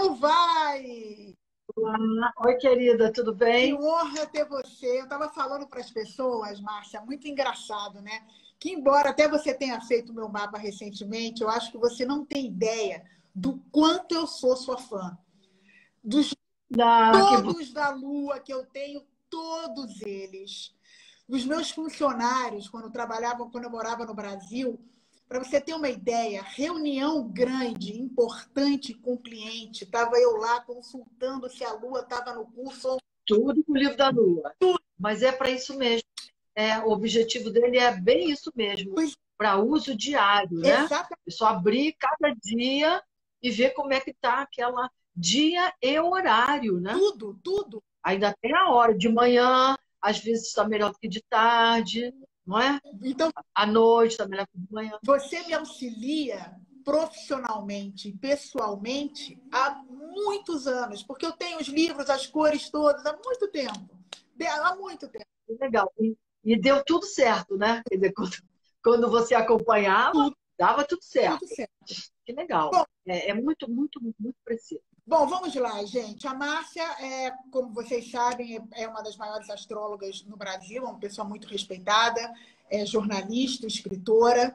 Como vai? Olá. Oi, querida, tudo Que bem? honra ter você. Eu estava falando para as pessoas, Márcia, muito engraçado, né? Que embora até você tenha feito o meu mapa recentemente, eu acho que você não tem ideia do quanto eu sou sua fã. Dos Que bom. todos da Lua que eu tenho, todos eles. Os meus funcionários, quando eu morava no Brasil, para você ter uma ideia, reunião grande, importante com o cliente, estava eu lá consultando se a Lua estava no curso. Tudo com o livro da Lua. Mas é para isso mesmo. O objetivo dele é bem isso mesmo, Pois, para uso diário, né? exatamente, É só abrir cada dia e ver como é que está aquela dia e horário, né? tudo, tudo. Ainda tem a hora de manhã, às vezes está melhor do que de tarde, não é? Então, À noite está melhor que de manhã. você me auxilia profissionalmente e pessoalmente há muitos anos, porque eu tenho os livros, as cores todas, há muito tempo. Há muito tempo. Que legal. E deu tudo certo, né? Quer dizer, quando você acompanhava, Tudo, dava tudo tudo certo. certo. Que legal. Bom, É muito, muito, muito preciso. Bom, vamos lá, gente. A Márcia, como vocês sabem, é uma das maiores astrólogas no Brasil, é uma pessoa muito respeitada, é jornalista, escritora.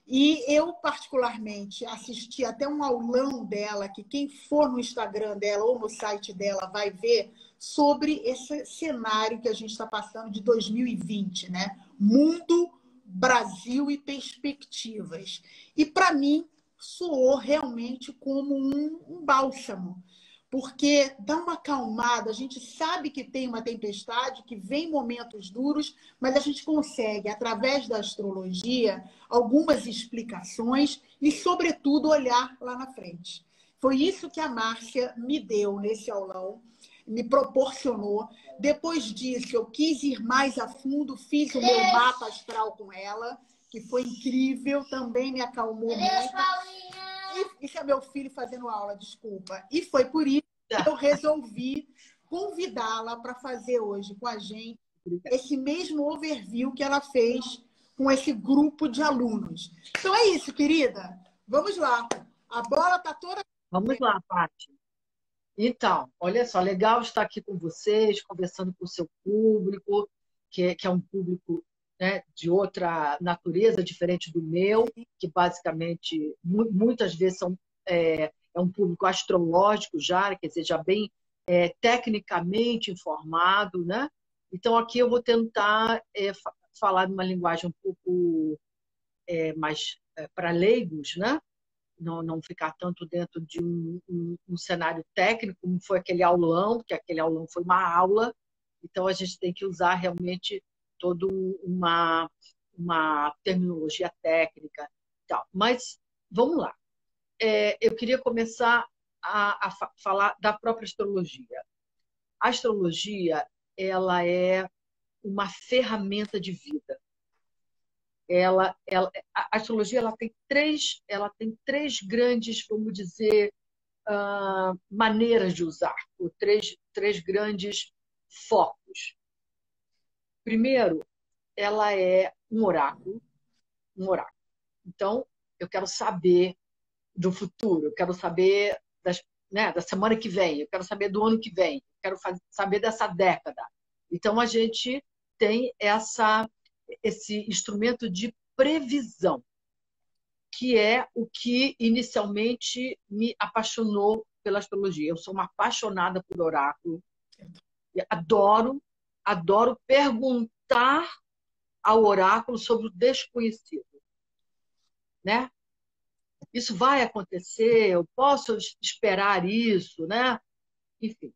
E eu, particularmente, assisti até um aulão dela, que quem for no Instagram dela ou no site dela vai ver, sobre esse cenário que a gente está passando de 2020, né? Mundo, Brasil e perspectivas. E, para mim, soou realmente como um bálsamo, porque dá uma acalmada. A gente sabe que tem uma tempestade, que vem momentos duros, mas a gente consegue, através da astrologia, algumas explicações e, sobretudo, olhar lá na frente. Foi isso que a Márcia me deu nesse aulão, me proporcionou. Depois disso, eu quis ir mais a fundo, fiz o meu mapa astral com ela, que foi incrível, também me acalmou muito. Isso é meu filho fazendo aula, desculpa. E foi por isso que eu resolvi convidá-la para fazer hoje com a gente esse mesmo overview que ela fez com esse grupo de alunos. Então é isso, querida. Vamos lá. A bola está toda. Vamos lá, Paty. Então, olha só, legal estar aqui com vocês, conversando com o seu público, que é um público, né, de outra natureza, diferente do meu, que basicamente, muitas vezes, é um público astrológico já, quer dizer, já bem tecnicamente informado, né? Então, aqui eu vou tentar falar numa linguagem um pouco mais para leigos, né? Não ficar tanto dentro de um cenário técnico, como foi aquele aulão, porque aquele aulão foi uma aula, então a gente tem que usar realmente toda uma terminologia técnica e tal. Mas vamos lá. Eu queria começar a falar da própria astrologia. A astrologia, ela é uma ferramenta de vida. A astrologia ela tem três grandes, vamos dizer, maneiras de usar, ou três grandes focos. Primeiro, ela é um oráculo, um oráculo. Então, eu quero saber do futuro, eu quero saber da semana que vem, eu quero saber do ano que vem, eu quero saber dessa década. Então, a gente tem esse instrumento de previsão, que é o que inicialmente me apaixonou pela astrologia. Eu sou uma apaixonada por oráculo. Adoro perguntar ao oráculo sobre o desconhecido, né? Isso vai acontecer? Eu posso esperar isso, né? Enfim,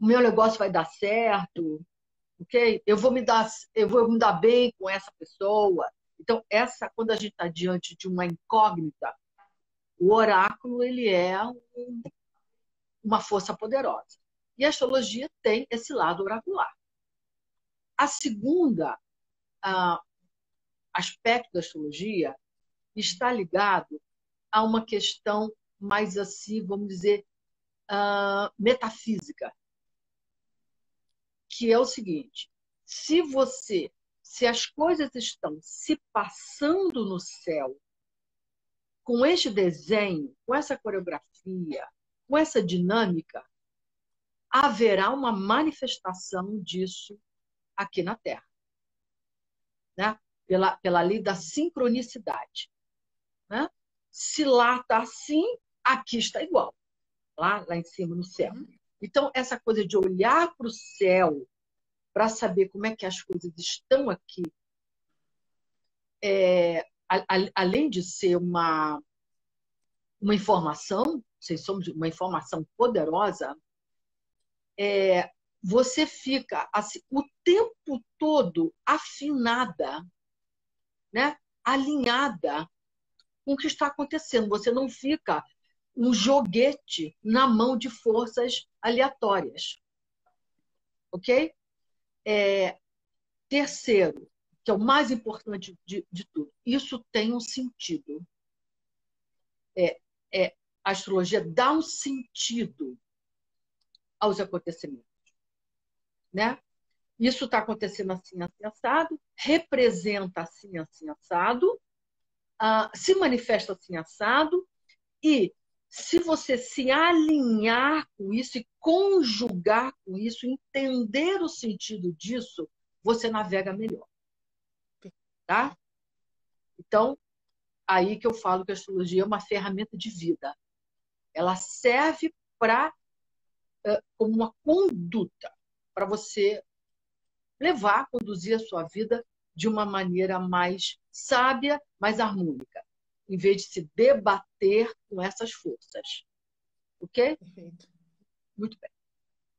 o meu negócio vai dar certo, ok? Eu vou me dar bem com essa pessoa. Então, quando a gente está diante de uma incógnita, o oráculo ele é uma força poderosa. E a astrologia tem esse lado oracular. A segunda aspecto da astrologia está ligado a uma questão mais assim, vamos dizer, metafísica, que é o seguinte: se as coisas estão se passando no céu com este desenho, com essa coreografia, com essa dinâmica, haverá uma manifestação disso aqui na Terra, né? Pela lei da sincronicidade, né? Se lá está assim, aqui está igual, lá em cima no céu. Então, essa coisa de olhar para o céu para saber como é que as coisas estão aqui, além de ser uma informação, vocês somos uma informação poderosa, você fica assim, o tempo todo afinada, né? Alinhada com o que está acontecendo. Você não fica um joguete na mão de forças aleatórias. Ok? Terceiro, que é o mais importante de tudo, isso tem um sentido. A astrologia dá um sentido aos acontecimentos, né? Isso está acontecendo assim, assim, assado, representa assim, assim, assado, se manifesta assim, assado, e se você se alinhar com isso e conjugar com isso, entender o sentido disso, você navega melhor. Tá? Então, aí que eu falo que a astrologia é uma ferramenta de vida. Ela serve como uma conduta para você levar, conduzir a sua vida de uma maneira mais sábia, mais harmônica, em vez de se debater com essas forças. Ok? Perfeito. Muito bem.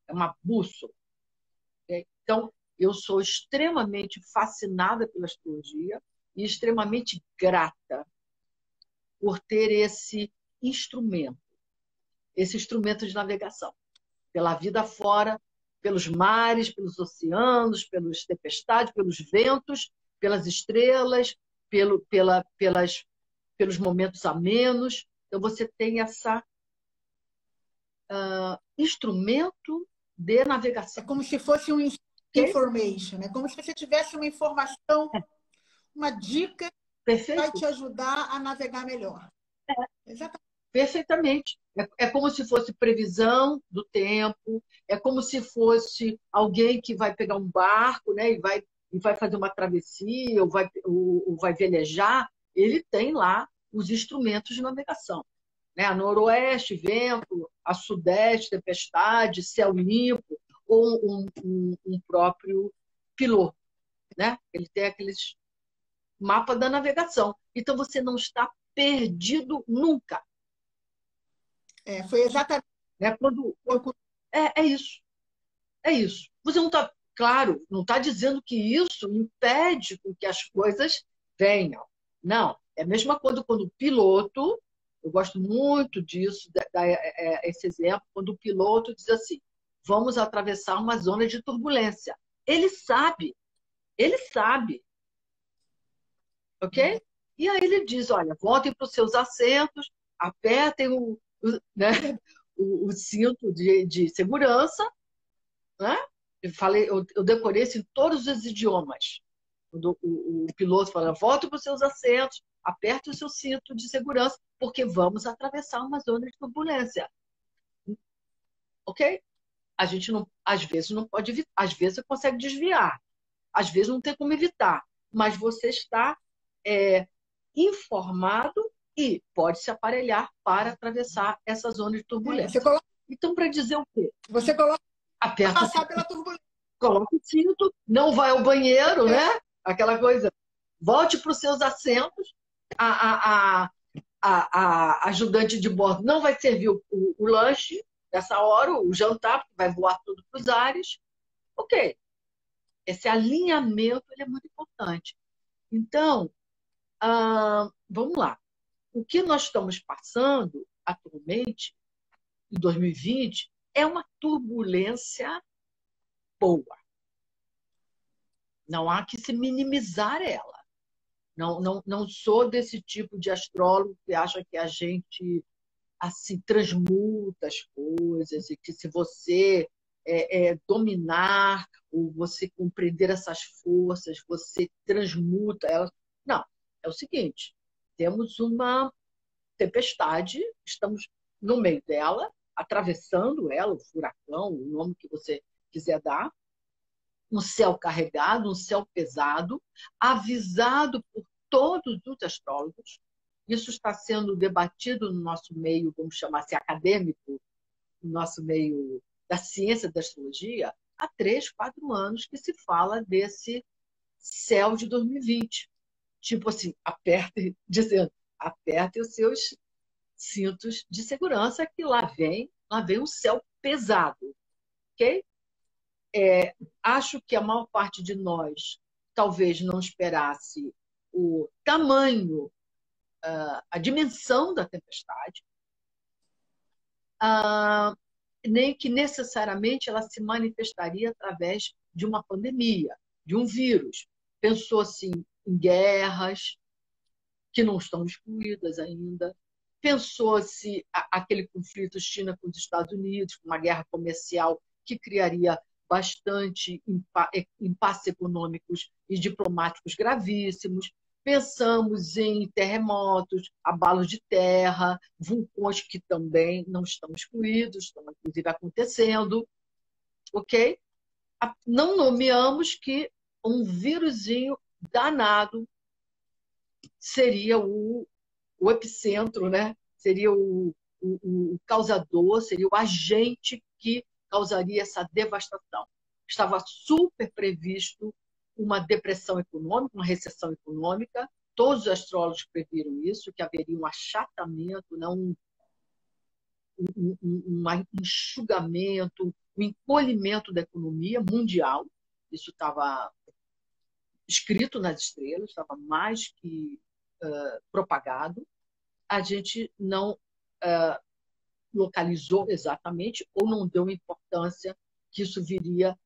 É uma bússola. Okay? Então, eu sou extremamente fascinada pela astrologia e extremamente grata por ter esse instrumento de navegação, pela vida fora, pelos mares, pelos oceanos, pelas tempestades, pelos ventos, pelas estrelas, pelos momentos amenos. Então, você tem esse instrumento de navegação. É como se fosse um information, é como se você tivesse uma informação, uma dica que vai te ajudar a navegar melhor. Exatamente. Perfeitamente. É como se fosse previsão do tempo, é como se fosse alguém que vai pegar um barco, né, e vai fazer uma travessia, ou vai velejar. Ele tem lá os instrumentos de navegação. Né? A noroeste, vento, a sudeste, tempestade, céu limpo, ou um próprio piloto. Né? Ele tem aqueles mapas da navegação. Então, você não está perdido nunca. Foi exatamente. Né? É isso. É isso. Você não está, claro, não está dizendo que isso impede que as coisas venham. Não. É a mesma coisa quando o piloto, eu gosto muito disso, esse exemplo, quando o piloto diz assim, vamos atravessar uma zona de turbulência. Ele sabe. Ok? E aí ele diz, olha, voltem para os seus assentos, apertem né, o cinto de segurança, né? Eu decorei isso em todos os idiomas. O piloto fala, volte para os seus assentos, aperte o seu cinto de segurança, porque vamos atravessar uma zona de turbulência. Ok? A gente não, às vezes não pode evitar, às vezes você consegue desviar, às vezes não tem como evitar, mas você está informado e pode se aparelhar para atravessar essa zona de turbulência. Então, para dizer o quê? Você coloca aperta passar pela turbulência. Coloca o cinto, não vai ao banheiro, né? Aquela coisa. Volte para os seus assentos. A ajudante de bordo não vai servir o lanche nessa hora, o jantar, porque vai voar tudo para os ares. Ok. Esse alinhamento ele é muito importante. Então, vamos lá. O que nós estamos passando atualmente, em 2020, é uma turbulência boa. Não há que se minimizar ela. Não sou desse tipo de astrólogo que acha que a gente assim transmuta as coisas e que se você dominar ou você compreender essas forças, você transmuta elas. Não, é o seguinte, temos uma tempestade, estamos no meio dela, atravessando ela, o furacão, o nome que você quiser dar, um céu carregado, um céu pesado, avisado por todos os astrólogos. Isso está sendo debatido no nosso meio, vamos chamar assim, acadêmico, no nosso meio da ciência da astrologia, há 3, 4 anos que se fala desse céu de 2020. Tipo assim, dizendo, apertem os seus cintos de segurança que lá vem um céu pesado, ok? Acho que a maior parte de nós talvez não esperasse o tamanho, a dimensão da tempestade, nem que necessariamente ela se manifestaria através de uma pandemia, de um vírus. Pensou-se em guerras, que não estão excluídas ainda. Pensou-se aquele conflito China com os Estados Unidos, uma guerra comercial que criaria bastante impasse econômicos e diplomáticos gravíssimos. Pensamos em terremotos, abalos de terra, vulcões que também não estão excluídos, estão inclusive acontecendo, ok? Não nomeamos que um vírusinho danado seria o epicentro, né? Seria o causador, seria o agente que causaria essa devastação. Estava super previsto uma depressão econômica, uma recessão econômica. Todos os astrólogos previram isso, que haveria um achatamento, né? um enxugamento, um encolhimento da economia mundial. Isso estava escrito nas estrelas, estava mais que propagado. A gente não localizou exatamente ou não deu importância que isso viria,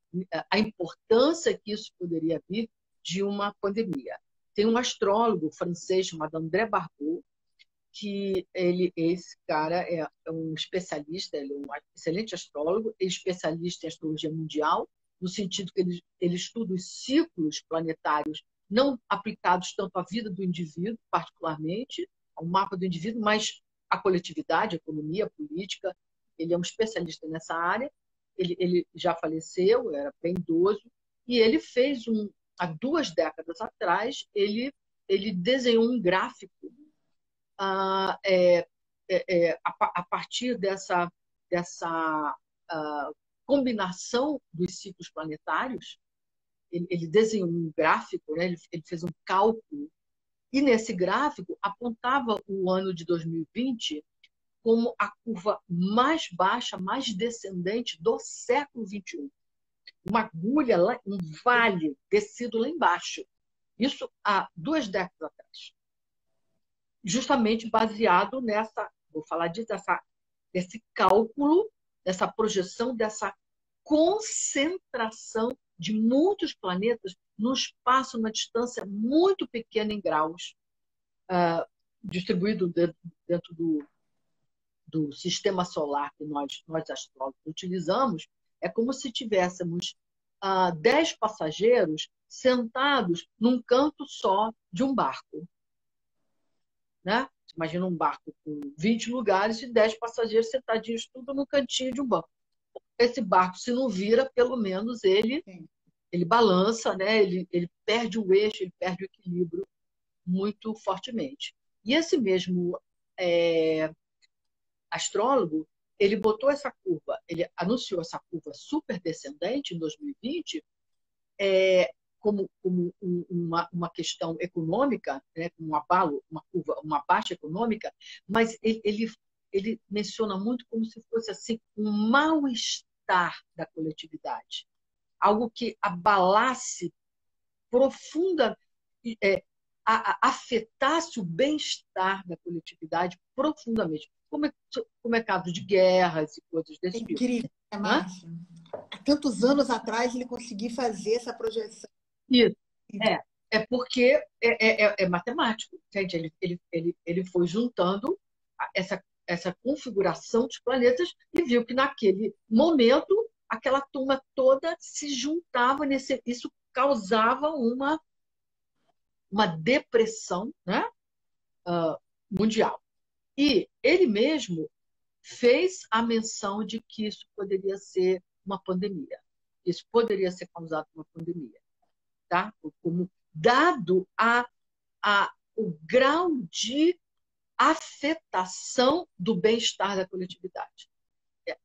a importância que isso poderia vir de uma pandemia. Tem um astrólogo francês chamado André Barbeau, que esse cara é um especialista, ele é um excelente astrólogo, é especialista em astrologia mundial, no sentido que ele estuda os ciclos planetários não aplicados tanto à vida do indivíduo, particularmente, ao mapa do indivíduo, mas à coletividade, à economia, à política. Ele é um especialista nessa área. Ele já faleceu, era bem idoso, e ele fez, há 2 décadas atrás, ele desenhou um gráfico a partir dessa combinação dos ciclos planetários. Ele desenhou um gráfico, né? Ele fez um cálculo, e nesse gráfico apontava o ano de 2020 como a curva mais baixa, mais descendente do século XXI. Uma agulha, um vale descido lá embaixo. Isso há 2 décadas atrás. Justamente baseado vou falar disso, desse cálculo, dessa projeção, dessa concentração de muitos planetas num espaço, numa distância muito pequena em graus, distribuído dentro do sistema solar que nós astrólogos utilizamos. É como se tivéssemos 10 passageiros sentados num canto só de um barco. Né? Imagina um barco com 20 lugares e 10 passageiros sentadinhos tudo no cantinho de um banco. Esse barco, se não vira, pelo menos ele balança, né? Ele perde o eixo, ele perde o equilíbrio muito fortemente. E esse mesmo astrólogo, ele botou essa curva, ele anunciou essa curva super descendente em 2020, como uma questão econômica, né, um abalo, uma baixa econômica, mas ele menciona muito como se fosse assim um mal-estar da coletividade, algo que abalasse profunda, afetasse o bem-estar da coletividade profundamente, como é caso de guerras e coisas desse tipo. Incrível, né, Márcia? Há tantos anos atrás ele conseguiu fazer essa projeção. Isso. É porque é matemático, gente. Ele foi juntando essa configuração dos planetas e viu que naquele momento aquela turma toda se juntava isso causava uma depressão, né, mundial. E ele mesmo fez a menção de que isso poderia ser uma pandemia. Isso poderia ser causado por uma pandemia. Tá? Como dado o grau de afetação do bem-estar da coletividade.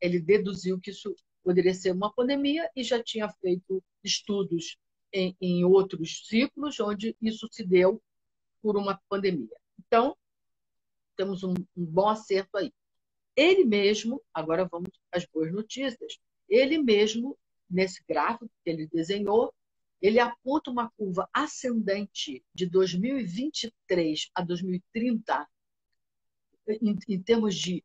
Ele deduziu que isso poderia ser uma pandemia e já tinha feito estudos em outros ciclos onde isso se deu por uma pandemia. Então, temos um bom acerto aí. Ele mesmo, agora vamos às boas notícias, ele mesmo, nesse gráfico que ele desenhou, ele aponta uma curva ascendente de 2023 a 2030 em termos de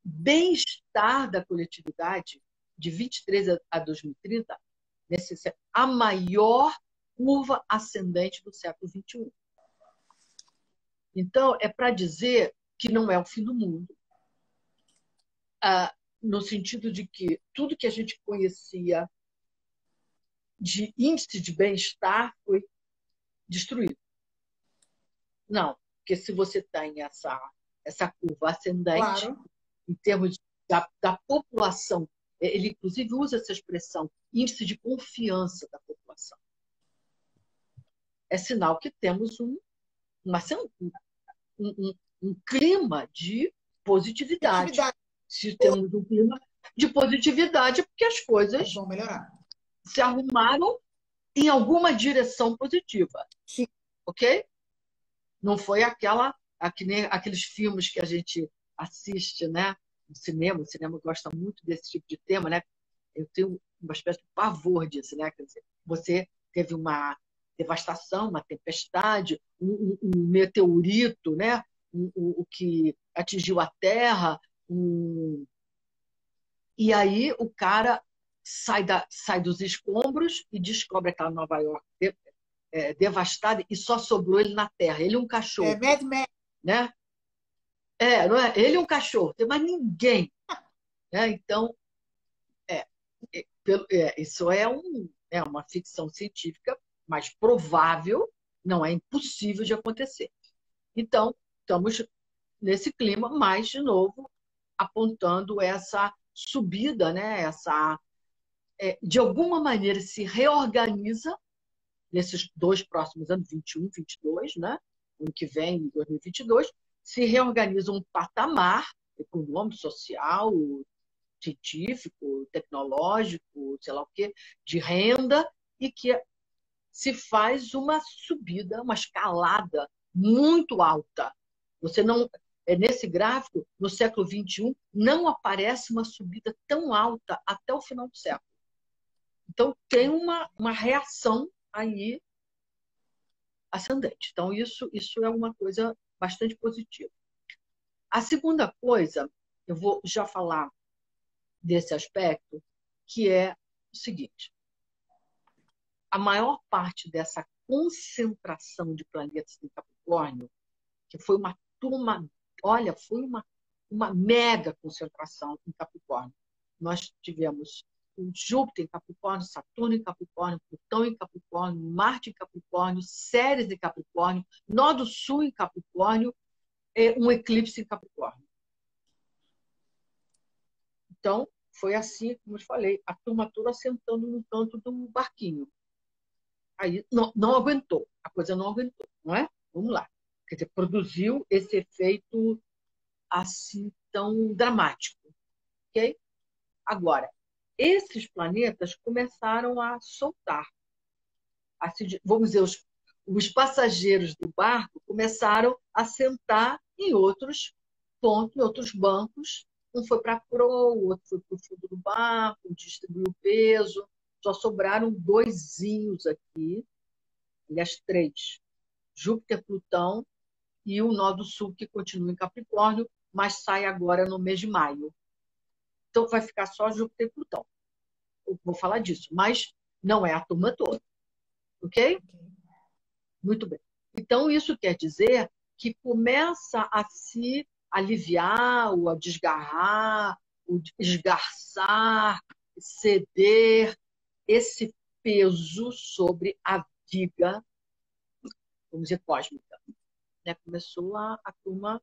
bem-estar da coletividade, de 23 a 2030, a maior curva ascendente do século XXI. Então, é para dizer que não é o fim do mundo, no sentido de que tudo que a gente conhecia de índice de bem-estar foi destruído. Não, porque se você tem essa curva ascendente, Claro. em termos da população, ele inclusive usa essa expressão, índice de confiança da população. É sinal que temos um clima de positividade. Se temos um clima de positividade, é porque as coisas vão melhorar, se arrumaram em alguma direção positiva. Sim. Ok? Não foi aqueles filmes que a gente assiste, né? No cinema. O cinema gosta muito desse tipo de tema, né? Eu tenho uma espécie de pavor disso, né? Quer dizer, você teve uma devastação, uma tempestade, um meteorito, né? O que atingiu a Terra, e aí o cara sai dos escombros e descobre aquela Nova York devastada e só sobrou ele na Terra. Ele e um cachorro. Mad Max. Né? Não é? Ele e um cachorro, tem mais ninguém. Né? Então, isso é uma ficção científica, mas provável, não é impossível de acontecer. Então, estamos nesse clima, mas, de novo, apontando essa subida, né? De alguma maneira, se reorganiza nesses 2 próximos anos, 21, 22, né? Ano que vem, 2022, se reorganiza um patamar econômico, social, científico, tecnológico, sei lá o quê, de renda, e que se faz uma subida, uma escalada muito alta. Você não, nesse gráfico, no século XXI, não aparece uma subida tão alta até o final do século. Então, tem uma reação aí ascendente. Então, isso é uma coisa bastante positiva. A segunda coisa, eu vou já falar desse aspecto, que é o seguinte: a maior parte dessa concentração de planetas em Capricórnio, que foi uma turma, olha, foi uma mega concentração em Capricórnio. Nós tivemos Júpiter em Capricórnio, Saturno em Capricórnio, Plutão em Capricórnio, Marte em Capricórnio, Ceres em Capricórnio, Nó do Sul em Capricórnio, um eclipse em Capricórnio. Então, foi assim, como eu falei, a turma toda sentando no canto do barquinho. Aí não aguentou, a coisa não aguentou, não é? Vamos lá. Quer dizer, produziu esse efeito assim tão dramático. Ok? Agora, esses planetas começaram a soltar. Vamos dizer, os passageiros do barco começaram a sentar em outros pontos, em outros bancos. Um foi para a proa, o outro foi para o fundo do barco, distribuiu o peso. Só sobraram 2 aqui, aliás, 3. Júpiter, Plutão e o Nó do Sul, que continua em Capricórnio, mas sai agora no mês de maio. Então, vai ficar só Júpiter e Plutão. Eu vou falar disso, mas não é a turma toda. Ok? Muito bem. Então, isso quer dizer que começa a se aliviar, ou a desgarrar, ou esgarçar, ceder esse peso sobre a viga, vamos dizer, cósmica. Né? Começou a turma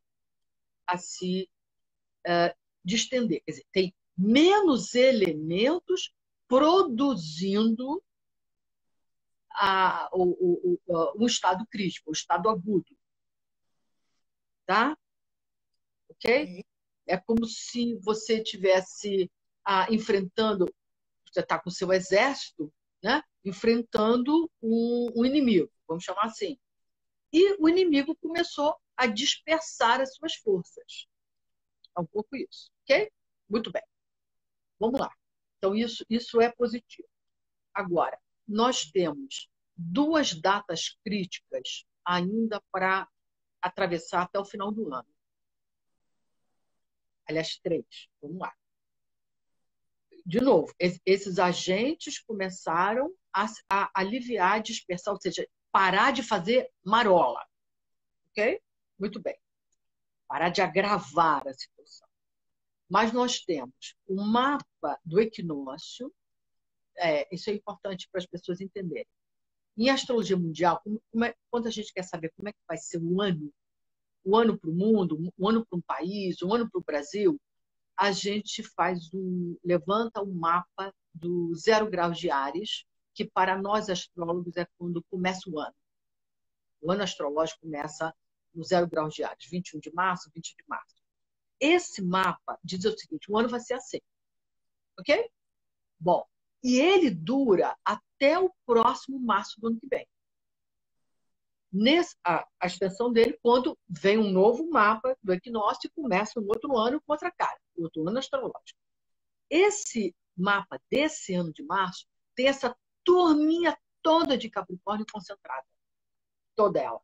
a se de estender. Quer dizer, tem menos elementos produzindo o estado crítico, o estado agudo. Tá? Ok? É como se você estivesse enfrentando, você está com o seu exército, né? Enfrentando um inimigo, vamos chamar assim. E o inimigo começou a dispersar as suas forças. É um pouco isso, ok? Muito bem. Vamos lá. Então, isso é positivo. Agora, nós temos 2 datas críticas ainda para atravessar até o final do ano. Aliás, 3. Vamos lá. De novo, esses agentes começaram a aliviar, dispersar, ou seja, parar de fazer marola. Ok? Muito bem. Parar de agravar a situação. Mas nós temos o mapa do equinócio, isso é importante para as pessoas entenderem. Em astrologia mundial, quando a gente quer saber como é que vai ser o ano para o mundo, o ano para um país, o ano para o Brasil, a gente levanta um mapa do 0 graus de Áries, que para nós astrólogos é quando começa o ano. O ano astrológico começa no 0 graus de Áries, 21 de março, 20 de março. Esse mapa diz o seguinte, o ano vai ser assim. Ok? Bom, e ele dura até o próximo março do ano que vem. A extensão dele, quando vem um novo mapa do equinócio e começa um outro ano com outra cara, outro ano astrológico. Esse mapa desse ano de março tem essa turminha toda de Capricórnio concentrada. Toda ela.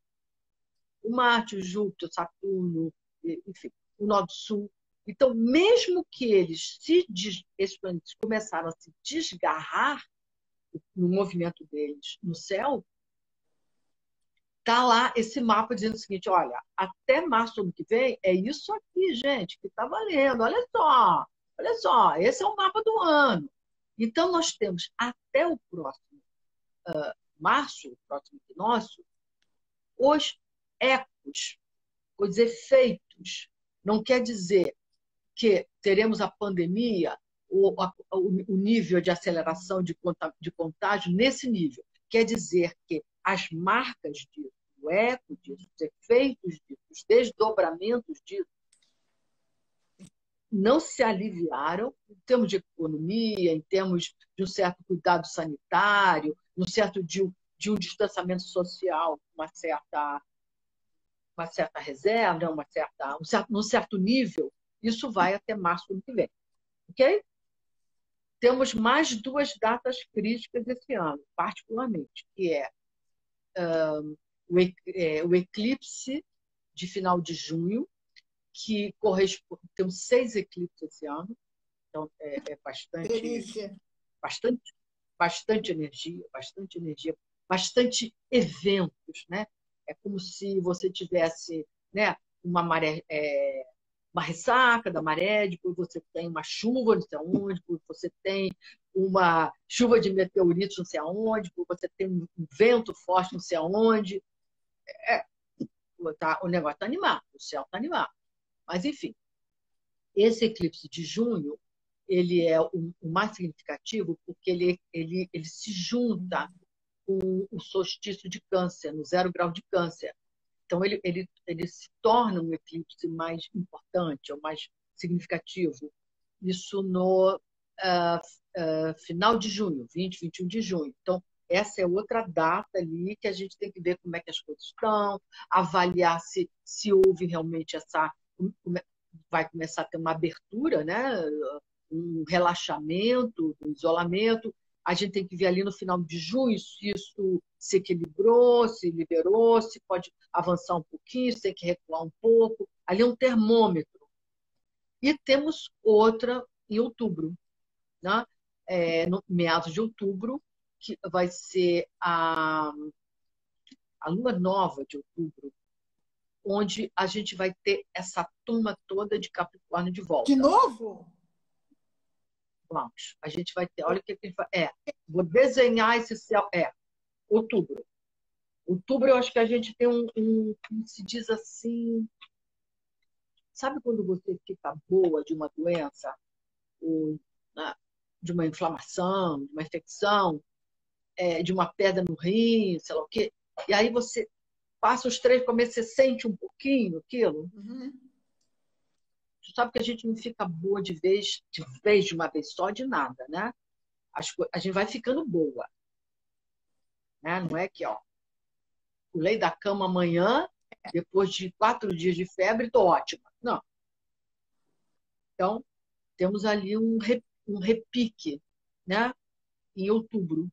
O Marte, o Júpiter, o Saturno, enfim, o Nó do Sul. Então, mesmo que esses planetas começaram a se desgarrar no movimento deles no céu, está lá esse mapa dizendo o seguinte, olha, até março do ano que vem é isso aqui, gente, que está valendo. Olha só, esse é o mapa do ano. Então, nós temos até o próximo março, o próximo equinócio, os ecos, os efeitos. Não quer dizer que teremos a pandemia, o nível de aceleração de contágio nesse nível. Quer dizer que as marcas disso, o eco disso, os efeitos disso, os desdobramentos disso, não se aliviaram em termos de economia, em termos de um certo cuidado sanitário, de um distanciamento social, uma certa reserva, um certo nível. Isso vai até março do ano que vem. Ok? Temos mais 2 datas críticas esse ano, particularmente, que é o eclipse de final de junho, que corresponde. Temos 6 eclipses esse ano, então é bastante energia, bastante eventos, né? É como se você tivesse, né, uma ressaca da maré, depois você tem uma chuva não sei aonde, depois você tem uma chuva de meteoritos não sei aonde, depois você tem um vento forte não sei aonde. O negócio está animado, o céu está animado. Mas, enfim, esse eclipse de junho ele é o mais significativo porque ele se junta com o solstício de Câncer, no 0 grau de Câncer. Então, ele se torna um eclipse mais importante, ou mais significativo. Isso no final de junho, 20, 21 de junho. Então, essa é outra data ali que a gente tem que ver como é que as coisas estão, avaliar se houve realmente vai começar a ter uma abertura, né? Um relaxamento, um isolamento. A gente tem que ver ali no final de junho se isso se equilibrou, se liberou, se pode avançar um pouquinho, se tem que recuar um pouco. Ali é um termômetro. E temos outra em outubro, né? No meados de outubro, que vai ser a lua nova de outubro, onde a gente vai ter essa turma toda de Capricórnio de volta. De novo? Vamos. A gente vai ter. Olha o que a gente vai. Vou desenhar esse céu. Outubro. Outubro, eu acho que a gente tem como se diz assim. Sabe quando você fica boa de uma doença, ou, né, de uma inflamação, de uma infecção, de uma pedra no rim, sei lá o quê? E aí você passa os 3 meses, você sente um pouquinho aquilo. Uhum. Tu sabe que a gente não fica boa de uma vez só, de nada, né? A gente vai ficando boa, né? Não é que, ó, pulei da cama amanhã, depois de 4 dias de febre, estou ótima. Não. Então, temos ali um repique, né? Em outubro,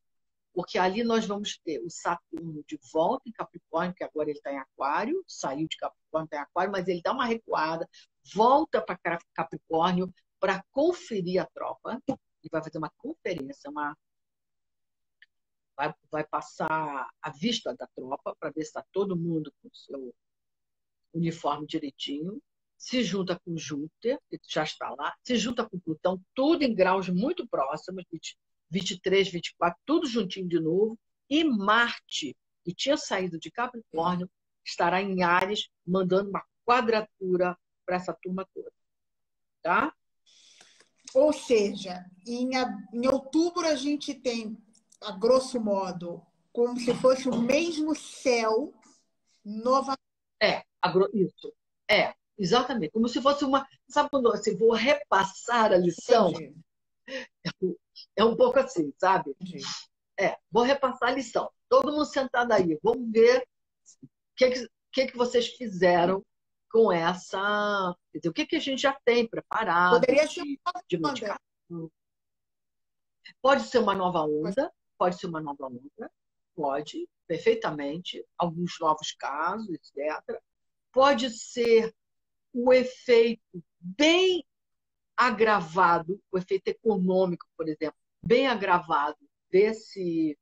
porque ali nós vamos ter o Saturno de volta em Capricórnio, que agora ele está em Aquário, saiu de Capricórnio, está em Aquário, mas ele dá uma recuada, volta para Capricórnio para conferir a tropa, e vai fazer uma conferência, vai passar a vista da tropa para ver se está todo mundo com o seu uniforme direitinho, se junta com Júpiter, que já está lá, se junta com Plutão, tudo em graus muito próximos, 23, 24, tudo juntinho de novo, e Marte, que tinha saído de Capricórnio, estará em Áries, mandando uma quadratura para essa turma toda. Tá? Ou seja, em outubro a gente tem, a grosso modo, como se fosse o mesmo céu novamente. Isso. Exatamente. Como se fosse uma. Sabe quando assim, vou repassar a lição? Entendi. É um pouco assim, sabe? Entendi. Vou repassar a lição. Todo mundo sentado aí. Vamos ver o que vocês fizeram com essa. Quer dizer, o que a gente já tem preparado Poderia ser de uma onda. medicação. Pode ser uma nova onda, pode, perfeitamente. Alguns novos casos, etc. Pode ser o efeito bem agravado, o efeito econômico, por exemplo, bem agravado desse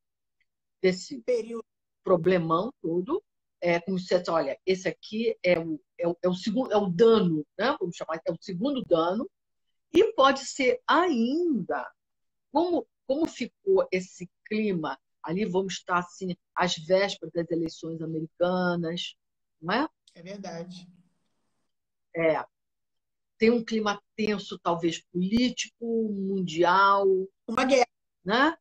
Período. problemão todo. Como se fosse, olha, esse aqui é o segundo, é o dano, né? Vamos chamar, é o segundo dano. E pode ser ainda, como ficou esse clima ali, vamos estar assim, às vésperas das eleições americanas, não é? É verdade. Tem um clima tenso, talvez político, mundial, Uma guerra. né?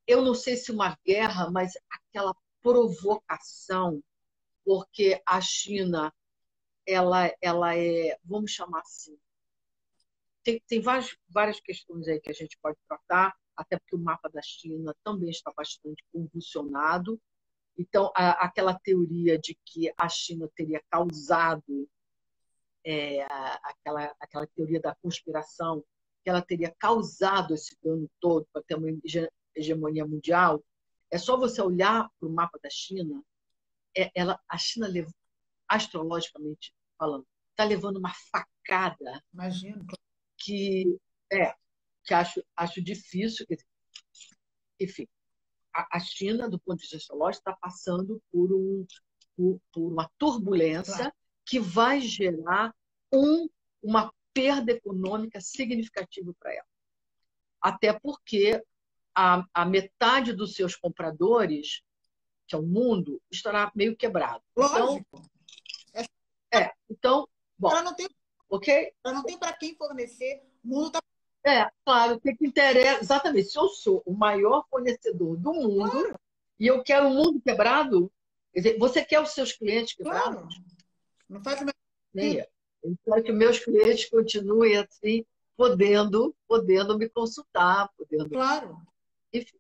Eu não sei se uma guerra, mas aquela provocação, porque a China, ela é, vamos chamar assim, tem várias questões aí que a gente pode tratar, até porque o mapa da China também está bastante convulsionado. Então, aquela teoria de que a China teria causado aquela teoria da conspiração, que ela teria causado esse dano todo para ter uma hegemonia mundial, é só você olhar para o mapa da China, a China, astrologicamente falando, está levando uma facada. Imagino. Que, que acho difícil. Enfim, a China, do ponto de vista astrológico, está passando por uma turbulência, claro, que vai gerar uma perda econômica significativa para ela. Até porque a metade dos seus compradores, que é o mundo, estará meio quebrado. Lógico. Então, bom, ela não tem, ok? Ela não tem para quem fornecer. O mundo está... Claro, o que interessa, exatamente, se eu sou o maior fornecedor do mundo, claro, e eu quero o mundo quebrado, quer dizer, você quer os seus clientes quebrados? Claro. Não faz o Nem eu. Eu quero que meus clientes continuem assim, podendo me consultar, podendo. Claro. Enfim,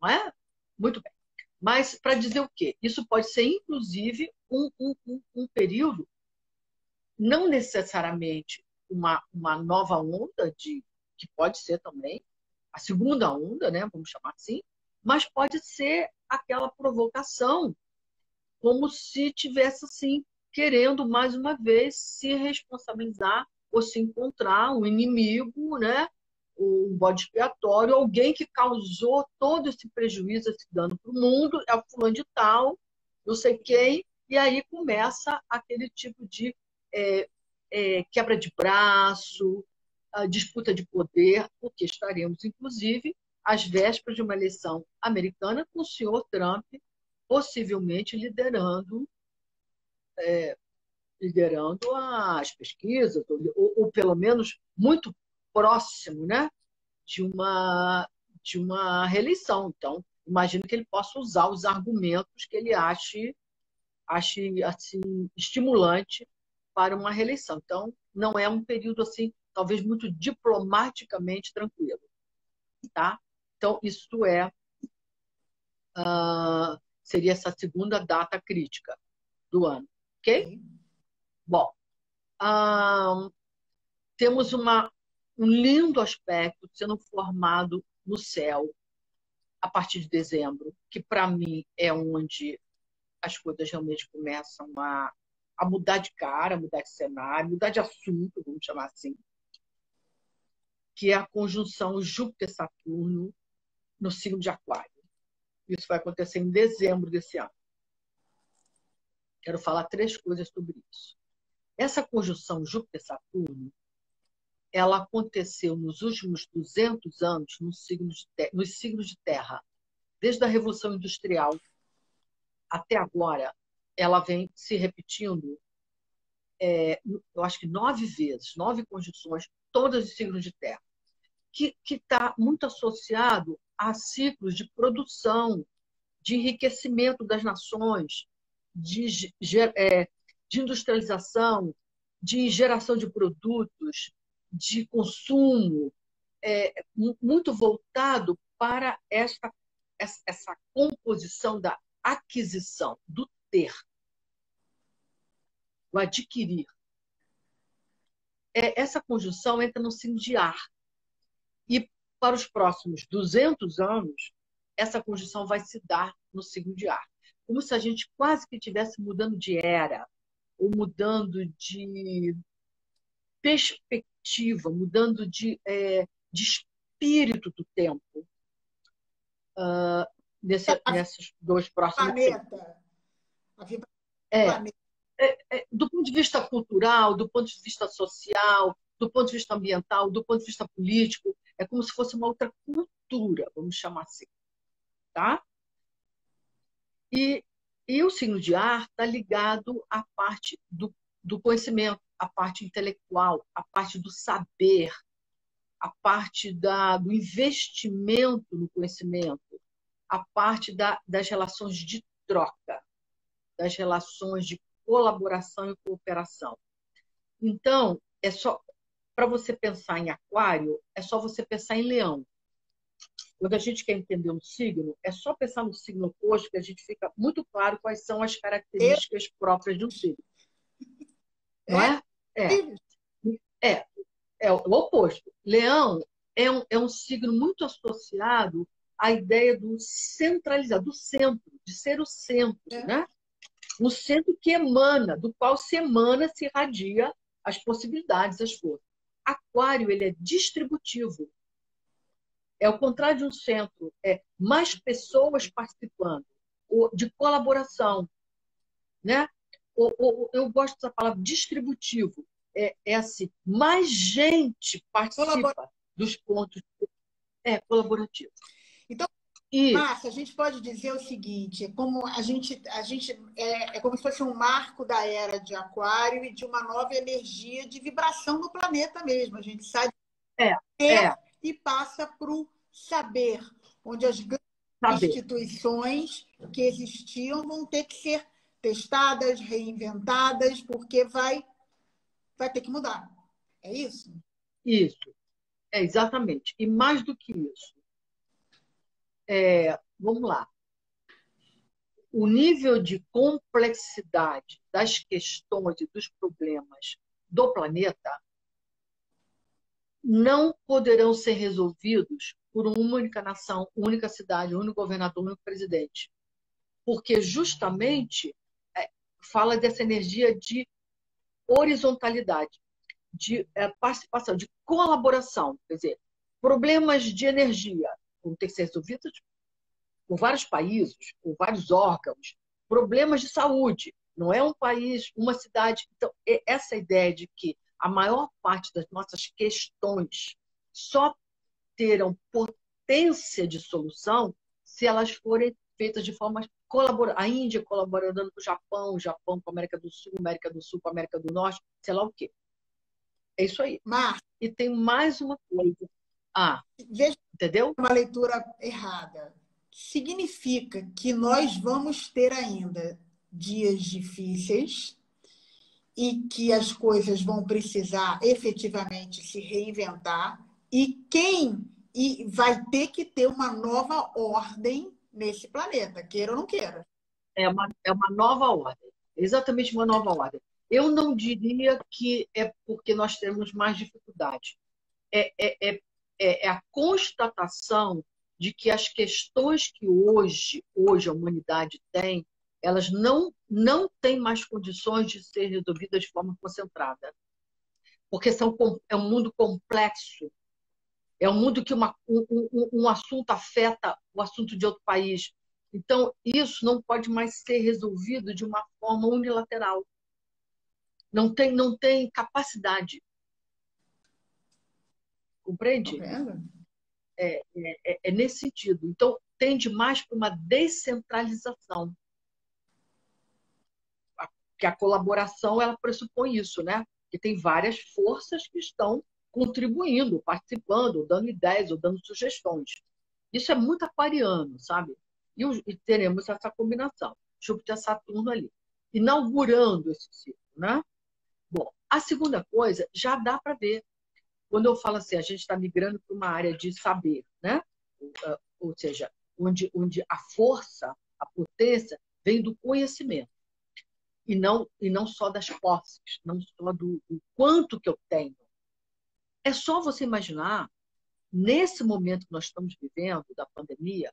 não é? Muito bem. Mas para dizer o quê? Isso pode ser, inclusive, um período, não necessariamente uma nova onda, que pode ser também a segunda onda, né? Vamos chamar assim, mas pode ser aquela provocação, como se tivesse assim, querendo mais uma vez se responsabilizar ou se encontrar um inimigo, né? Um bode expiatório, alguém que causou todo esse prejuízo, esse dano para o mundo, é o fulano de tal, não sei quem, e aí começa aquele tipo de quebra de braço, disputa de poder, porque estaremos, inclusive, às vésperas de uma eleição americana, com o senhor Trump possivelmente liderando liderando as pesquisas, ou pelo menos muito próximo, né, de uma reeleição. Então, imagino que ele possa usar os argumentos que ele ache assim, estimulante para uma reeleição. Então, não é um período assim, talvez muito diplomaticamente tranquilo, tá? Então, isso seria essa segunda data crítica do ano, ok? Bom, temos um lindo aspecto sendo formado no céu a partir de dezembro, que para mim é onde as coisas realmente começam a mudar de cara, mudar de cenário, mudar de assunto, vamos chamar assim, que é a conjunção Júpiter-Saturno no signo de Aquário. Isso vai acontecer em dezembro desse ano. Quero falar 3 coisas sobre isso. Essa conjunção Júpiter-Saturno, ela aconteceu nos últimos 200 anos nos signos de Terra. Desde a Revolução Industrial até agora, ela vem se repetindo, eu acho que 9 vezes, 9 conjunções, todas os signos de Terra, que está muito associado a ciclos de produção, de enriquecimento das nações, de industrialização, de geração de produtos, de consumo, muito voltado para essa composição da aquisição, do ter, o adquirir. Essa conjunção entra no signo de ar. E para os próximos 200 anos, essa conjunção vai se dar no signo de ar. Como se a gente quase que estivesse mudando de era, ou mudando de perspectiva, mudando de espírito do tempo, nesses 2 próximos planeta. Do ponto de vista cultural, do ponto de vista social, do ponto de vista ambiental, do ponto de vista político, é como se fosse uma outra cultura, vamos chamar assim. Tá? E o signo de ar está ligado à parte do conhecimento, à parte intelectual, à parte do saber, à parte do investimento no conhecimento, à parte das relações de troca, das relações de colaboração e cooperação. Então, para você pensar em Aquário, é só você pensar em Leão. Quando a gente quer entender um signo, é só pensar no signo oposto que a gente fica muito claro quais são as características próprias de um signo. Não é? É o oposto. Leão é um signo muito associado à ideia do centralizado, do centro, de ser o centro, né? Um centro que emana, do qual se irradia as possibilidades, as forças. Aquário, ele é distributivo. É o contrário de um centro, é mais pessoas participando, de colaboração, né? Eu gosto dessa palavra distributivo. É assim, mais gente participa dos pontos. Colaborativo. Então, Márcia, a gente pode dizer o seguinte, como a gente é como se fosse um marco da era de Aquário e de uma nova energia de vibração no planeta mesmo. A gente sai e passa para o saber, onde as grandes instituições que existiam vão ter que ser testadas, reinventadas, porque vai ter que mudar. É isso? Isso, exatamente. E mais do que isso, vamos lá. O nível de complexidade das questões e dos problemas do planeta não poderão ser resolvidos por uma única nação, única cidade, um único governador, um único presidente. Porque justamente fala dessa energia de horizontalidade, de participação, de colaboração. Quer dizer, problemas de energia vão ter que ser resolvidos por vários países, por vários órgãos, problemas de saúde. Não é um país, uma cidade. Então, essa ideia de que a maior parte das nossas questões só terão potência de solução se elas forem feitas de forma a Índia colaborando com o Japão com a América do Sul com a América do Norte, sei lá o quê. É isso aí. Mar, E tem mais uma coisa. veja Entendeu? uma leitura errada. Significa que nós vamos ter ainda dias difíceis e que as coisas vão precisar efetivamente se reinventar e vai ter que ter uma nova ordem nesse planeta, queira ou não queira. É uma nova ordem. Exatamente uma nova ordem. Eu não diria que é porque nós temos mais dificuldade. É a constatação de que as questões que hoje a humanidade tem, elas não têm mais condições de ser resolvidas de forma concentrada. Porque é um mundo complexo. É um mundo que um assunto afeta o assunto de outro país. Então, isso não pode mais ser resolvido de uma forma unilateral. Não tem capacidade. Compreende? Compreendo? É nesse sentido. Então, tende mais para uma descentralização. Que a colaboração ela pressupõe isso, né? Que tem várias forças que estão contribuindo, participando, dando ideias ou dando sugestões. Isso é muito aquariano, sabe? E teremos essa combinação. Júpiter e Saturno ali, inaugurando esse ciclo, né? Bom, a segunda coisa já dá para ver. Quando eu falo assim, a gente está migrando para uma área de saber, né? Ou seja, onde a força, a potência vem do conhecimento e não só das posses, não só do quanto que eu tenho. É só você imaginar, nesse momento que nós estamos vivendo, da pandemia,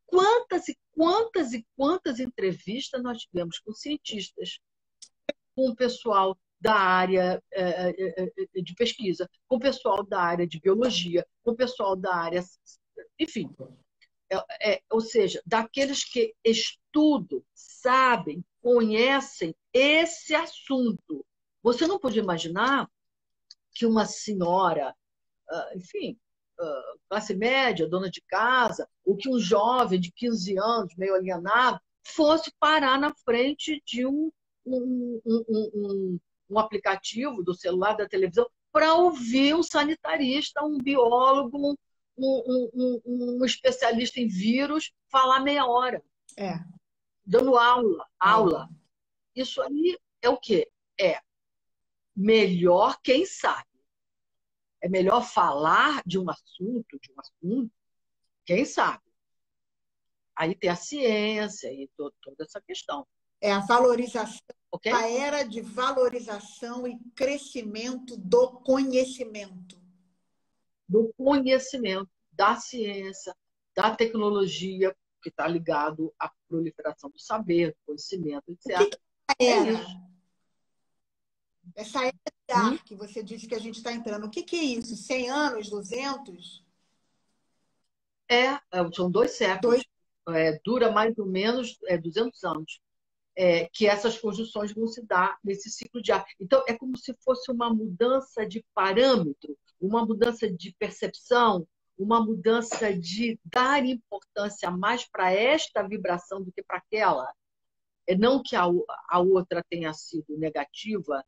quantas e quantas e quantas entrevistas nós tivemos com cientistas, com o pessoal da área de pesquisa, com o pessoal da área de biologia, com o pessoal da área... Enfim, ou seja, daqueles que estudam, sabem, conhecem esse assunto. Você não pode imaginar que uma senhora, enfim, classe média, dona de casa, ou que um jovem de 15 anos, meio alienado, fosse parar na frente de um aplicativo do celular, da televisão, para ouvir um sanitarista, um biólogo, um especialista em vírus falar meia hora, dando aula. Isso aí é o quê? É melhor quem sabe. É melhor falar de um assunto, quem sabe. Aí tem a ciência e toda essa questão. É a valorização, okay? A era de valorização e crescimento do conhecimento. Do conhecimento, da ciência, da tecnologia, que está ligado à proliferação do saber, do conhecimento, etc. O que é era? Isso. Essa era de ar que você disse que a gente está entrando. O que é isso? 100 anos? 200? São 2 séculos. Dura mais ou menos 200 anos. Que essas conjunções vão se dar nesse ciclo de ar. Então, é como se fosse uma mudança de parâmetro, uma mudança de percepção, uma mudança de dar importância mais para esta vibração do que para aquela. Não que a outra tenha sido negativa.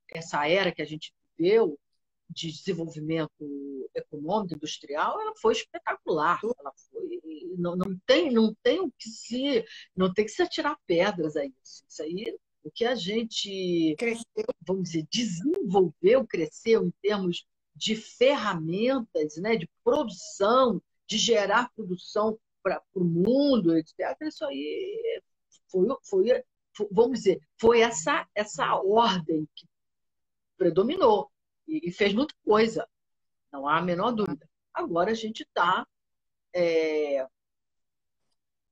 Essa era que a gente viveu de desenvolvimento econômico, industrial, ela foi espetacular. Ela foi, não tem que se atirar pedras a isso. Isso aí, o que a gente, vamos dizer, desenvolveu, cresceu em termos de ferramentas, né, de produção, de gerar produção para o mundo, etc. Isso aí foi, vamos dizer, foi essa ordem que predominou. E fez muita coisa, não há a menor dúvida. Agora a gente está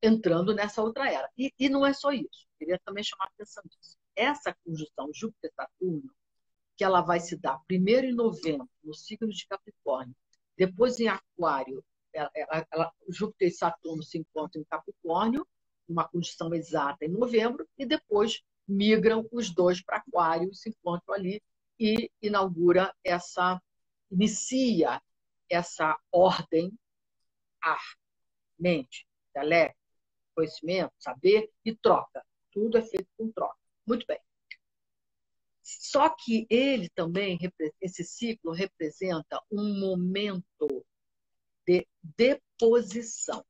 entrando nessa outra era. E não é só isso. Queria também chamar a atenção disso. Essa conjunção Júpiter-Saturno, que ela vai se dar primeiro em novembro, no signo de Capricórnio, depois em Aquário, Júpiter e Saturno se encontram em Capricórnio, uma conjunção exata em novembro, e depois migram os dois para Aquário, se encontram ali e inicia essa ordem ar. mente, intelecto, conhecimento, saber e troca. Tudo é feito com troca. Muito bem. Só que ele também, esse ciclo representa um momento de deposição.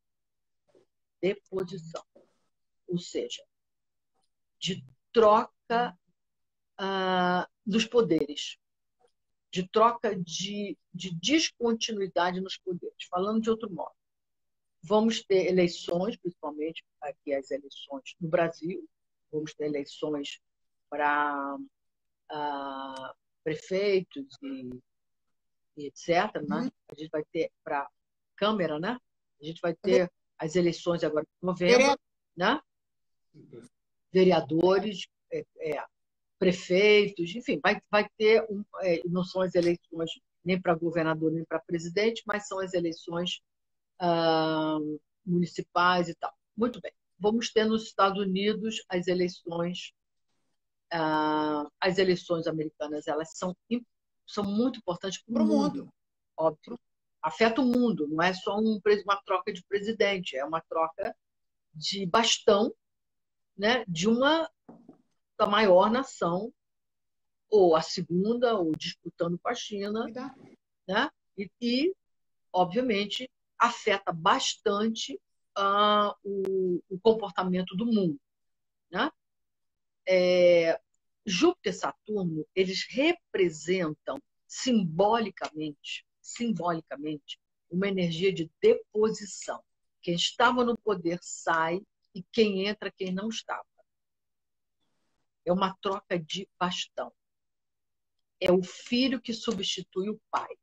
Deposição. Ou seja, de troca dos poderes. De troca de descontinuidade nos poderes. Falando de outro modo, vamos ter eleições, principalmente aqui as eleições no Brasil, vamos ter eleições para prefeitos e etc. Né? A gente vai ter para Câmara, né? A gente vai ter as eleições agora em novembro, né? Vereadores, prefeitos, enfim, vai ter, não são as eleições nem para governador nem para presidente, mas são as eleições municipais e tal. Muito bem. Vamos ter nos Estados Unidos as eleições americanas, elas são muito importantes para o mundo, óbvio. Afeta o mundo, não é só uma troca de presidente, é uma troca de bastão, né, da maior nação, ou a segunda, ou disputando com a China, né? E obviamente, afeta bastante o comportamento do mundo. Né? Júpiter e Saturno, eles representam simbolicamente, uma energia de deposição. Quem estava no poder sai e quem entra, quem não estava. É uma troca de bastão. É o filho que substitui o pai.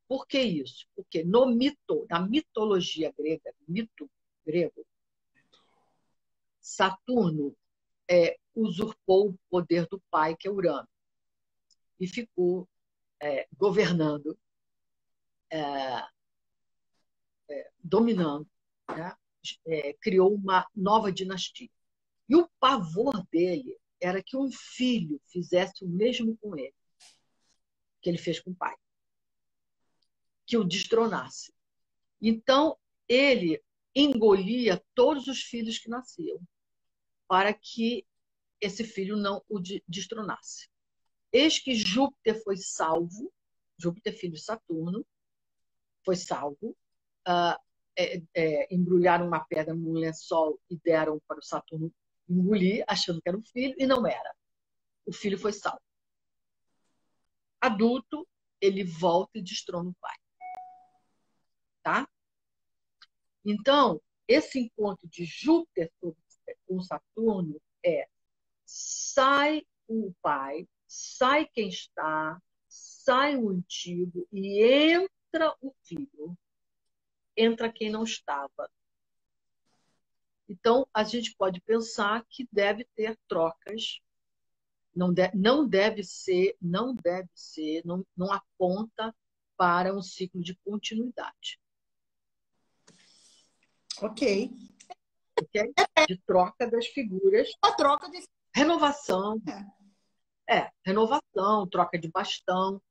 Por que isso? Porque na mitologia grega, mito grego, Saturno usurpou o poder do pai, que é Urano, e ficou governando, dominando, né? Criou uma nova dinastia. E o pavor dele era que um filho fizesse o mesmo com ele, que ele fez com o pai, que o destronasse. Então, ele engolia todos os filhos que nasciam, para que esse filho não o destronasse. Eis que Júpiter foi salvo, Júpiter, filho de Saturno, foi salvo, embrulharam uma pedra num lençol e deram para o Saturno engolir, achando que era um filho, e não era. O filho foi salvo. Adulto, ele volta e destrona o pai. Tá? Então, esse encontro de Júpiter com Saturno sai o pai, sai quem está, sai o antigo e entra o filho. Entra quem não estava. Então, a gente pode pensar que deve ter trocas. Não deve ser, não aponta para um ciclo de continuidade. Ok. Okay? De troca das figuras. A troca de... Renovação. Renovação, troca de bastão.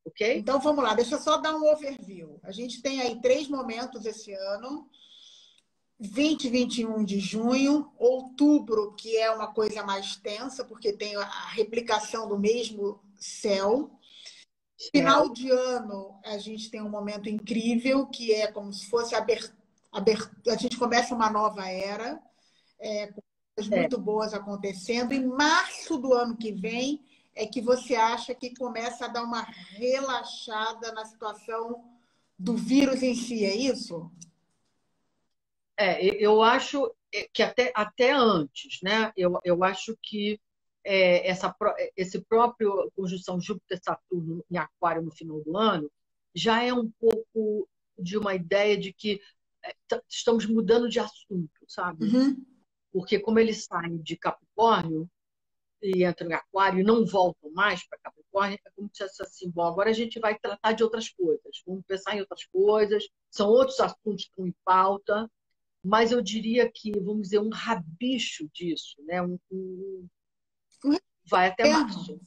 Ok? Então, vamos lá. Deixa eu só dar um overview. A gente tem aí 3 momentos esse ano. 20 e 21 de junho, outubro, que é uma coisa mais tensa, porque tem a replicação do mesmo céu. Final de ano, a gente tem um momento incrível, que é como se fosse a gente começa uma nova era, com coisas muito boas acontecendo. Em março do ano que vem, é que você acha que começa a dar uma relaxada na situação do vírus em si, é isso? Eu acho que até antes, né? Eu acho que esse próprio conjunção Júpiter-Saturno em Aquário no final do ano já é um pouco de uma ideia de que estamos mudando de assunto, sabe? Uhum. Porque como eles saem de Capricórnio e entram em Aquário e não voltam mais para Capricórnio, é como se fosse assim, bom, agora a gente vai tratar de outras coisas, vamos pensar em outras coisas, são outros assuntos que estão em pauta, mas eu diria que, vamos dizer, um rabicho disso, né? Vai até março.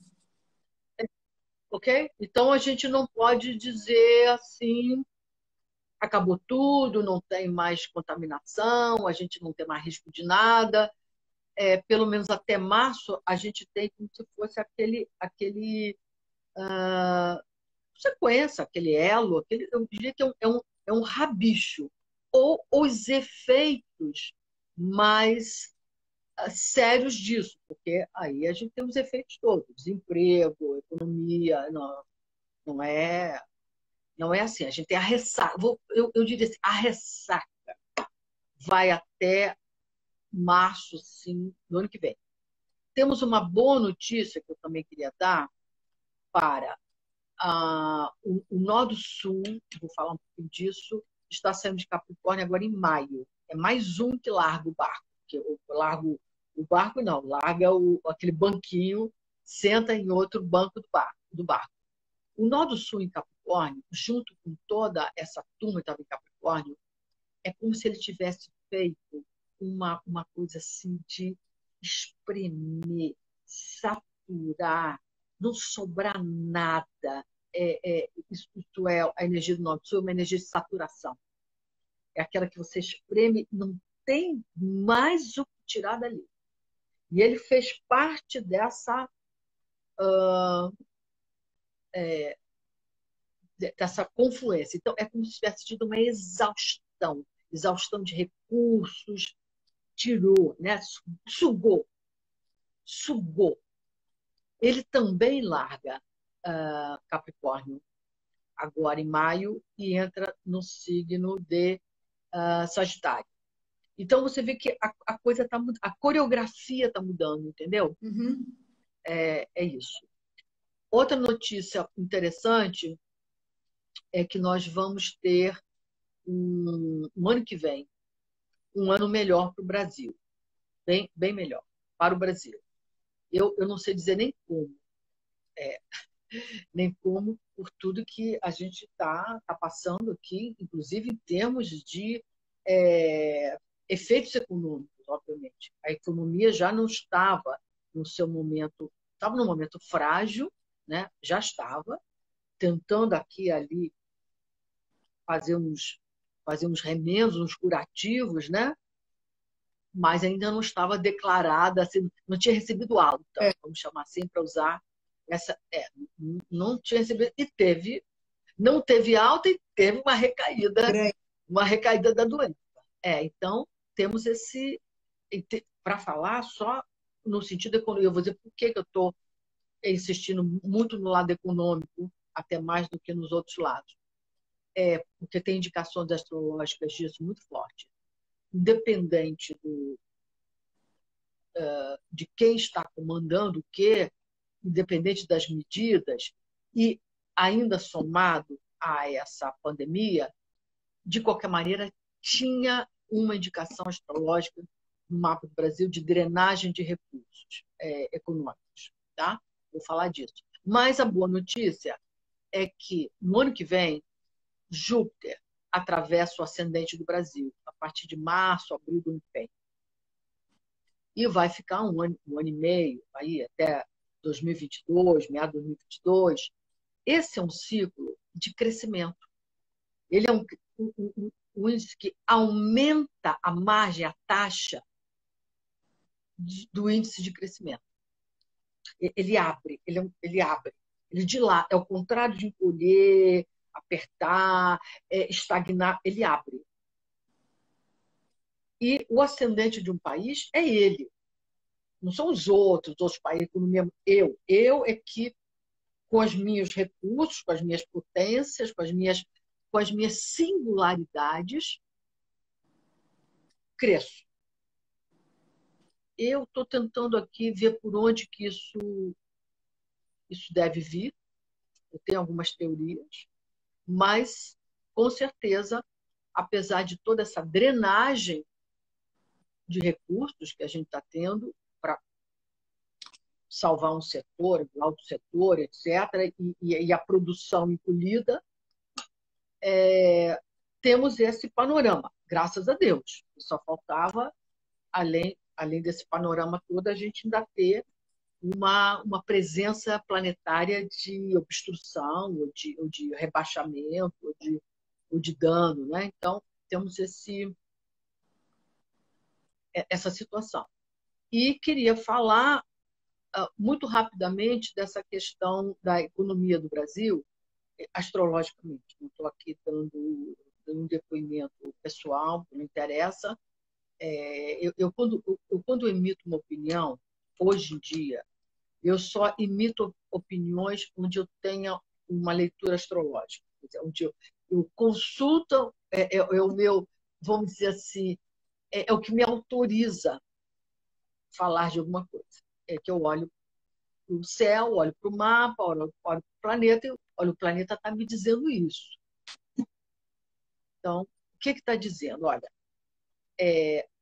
Ok? Então, a gente não pode dizer assim, acabou tudo, não tem mais contaminação, a gente não tem mais risco de nada. Pelo menos até março, a gente tem como se fosse aquele sequência, aquele elo, eu diria que é um rabicho. Ou os efeitos mais sérios disso, porque aí a gente tem os efeitos todos, desemprego, economia, não é assim. A gente tem a ressaca, eu diria assim, a ressaca vai até março, sim, do ano que vem. Temos uma boa notícia que eu também queria dar para o Nó do Sul, vou falar um pouquinho disso, está saindo de Capricórnio agora em maio. É mais um que larga o barco. Que eu largo o barco, não, larga aquele banquinho, senta em outro banco do barco. O Nó do Sul em Capricórnio, junto com toda essa turma que estava em Capricórnio, é como se ele tivesse feito uma coisa assim de espremer, saturar, não sobrar nada. Isso é a energia do Nó do Sul, é uma energia de saturação. É aquela que você espreme, não tem mais o que tirar dali. E ele fez parte dessa confluência. Então, é como se tivesse tido uma exaustão de recursos, tirou, né? Sugou. Ele também larga Capricórnio agora em maio e entra no signo de Sagitário. Então você vê que a coisa tá mudando, a coreografia está mudando, entendeu? Uhum. É isso. Outra notícia interessante é que nós vamos ter um ano que vem um ano melhor para o Brasil, bem melhor para o Brasil. Eu não sei dizer nem como por tudo que a gente está passando aqui, inclusive em termos de efeitos econômicos, obviamente. A economia já não estava no seu momento, estava num momento frágil, né? Já estava tentando aqui e ali fazer uns remendos, uns curativos, né? Mas ainda não estava declarada, assim, não tinha recebido alta, vamos chamar assim, para usar essa. Não tinha recebido, não teve alta e teve uma recaída da doença. Então, temos esse. Para falar só no sentido econômico, eu vou dizer por que eu estou insistindo muito no lado econômico, até mais do que nos outros lados. Porque tem indicações astrológicas disso muito forte. Independente de quem está comandando o quê, independente das medidas, e ainda somado a essa pandemia, de qualquer maneira, tinha uma indicação astrológica no mapa do Brasil de drenagem de recursos econômicos. Tá? Vou falar disso. Mas a boa notícia é que no ano que vem, Júpiter atravessa o ascendente do Brasil, a partir de março, abril do ano que vem. E vai ficar um ano e meio, aí até 2022, meados de 2022. Esse é um ciclo de crescimento. Ele é um índice que aumenta a margem, a taxa do índice de crescimento. Ele abre. Ele dilata. É o contrário de encolher, apertar, estagnar. Ele abre. E o ascendente de um país é ele. Não são os outros países, economia. Eu é que, com os meus recursos, com as minhas potências, com as minhas singularidades, cresço. Eu estou tentando aqui ver por onde que isso deve vir. Eu tenho algumas teorias, mas, com certeza, apesar de toda essa drenagem de recursos que a gente está tendo para salvar um setor, outro setor, etc., e a produção encolhida, temos esse panorama, graças a Deus. Só faltava, além desse panorama todo, a gente ainda ter uma presença planetária de obstrução, ou de rebaixamento, ou de dano, né? Então, temos essa situação. E queria falar muito rapidamente dessa questão da economia do Brasil, astrologicamente. Não estou aqui dando um depoimento pessoal, não interessa. Quando emito uma opinião, hoje em dia, eu só emito opiniões onde eu tenha uma leitura astrológica, onde eu consulto, o meu, vamos dizer assim, é o que me autoriza a falar de alguma coisa. É que eu olho para o céu, olho para o mapa, olho para o planeta, e olha, o planeta está me dizendo isso. Então, o que está dizendo? Olha,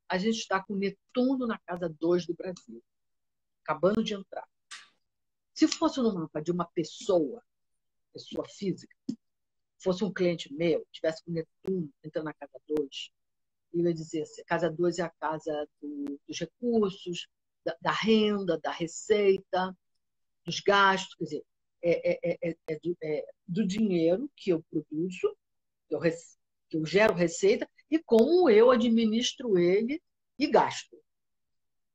a gente está com Netuno na casa 2 do Brasil, acabando de entrar. Se fosse no mapa de uma pessoa física, fosse um cliente meu, tivesse com Netuno entrando na casa 2, eu ia dizer assim, a casa 2 é a casa dos recursos, da renda, da receita, dos gastos, quer dizer, do dinheiro que eu produzo, que eu gero receita, e como eu administro ele e gasto.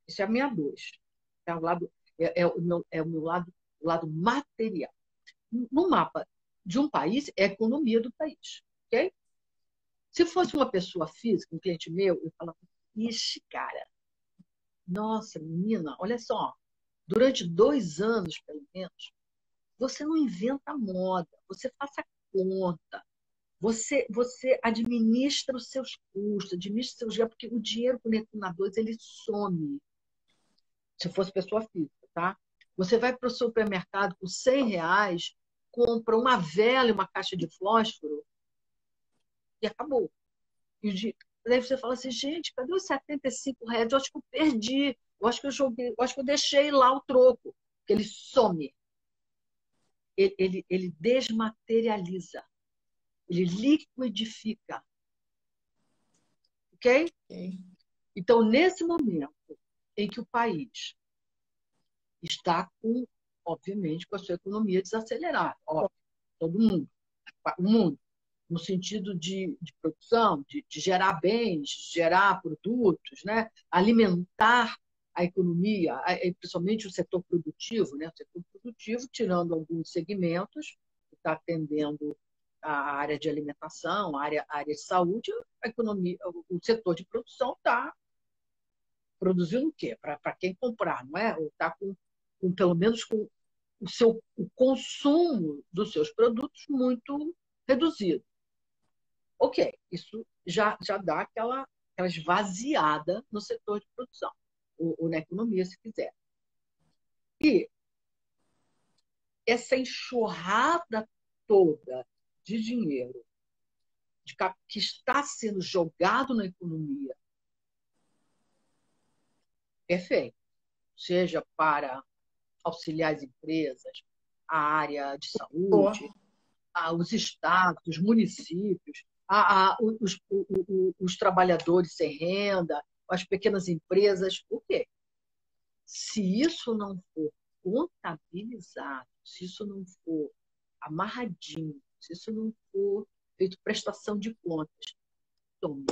Isso é a minha 2. É o meu lado, o lado material. No mapa de um país, é a economia do país. Ok? Se fosse uma pessoa física, um cliente meu, eu falava, ixi, cara, nossa, menina, olha só, durante 2 anos, pelo menos, você não inventa moda, você faça conta, você administra os seus custos, administra os seus dinheiro, porque o dinheiro com o Netuno 2, ele some, se fosse pessoa física, tá? Você vai para o supermercado com R$ 100, compra uma vela e uma caixa de fósforo e acabou. Daí você fala assim, gente, cadê os R$ 75? Eu acho que eu perdi, eu acho que eu joguei, eu acho que eu deixei lá o troco. Porque ele some, ele desmaterializa, ele liquidifica. Ok? Então, nesse momento em que o país está obviamente, com a sua economia desacelerada, óbvio, todo mundo, o mundo, no sentido de produção, de gerar bens, gerar produtos, né? Alimentar a economia, principalmente o setor produtivo, né? O setor produtivo, tirando alguns segmentos, que está atendendo a área de alimentação, a área de saúde, a economia, o setor de produção está produzindo o quê? Para quem comprar, não é? Ou está pelo menos com o consumo dos seus produtos muito reduzido. Ok, isso já dá aquela esvaziada no setor de produção, ou na economia, se quiser. E essa enxurrada toda de dinheiro que está sendo jogado na economia, perfeito, seja para auxiliar as empresas, a área de saúde, os estados, os municípios, os trabalhadores sem renda, as pequenas empresas, o quê? Se isso não for contabilizado, se isso não for amarradinho, se isso não for feito prestação de contas, some.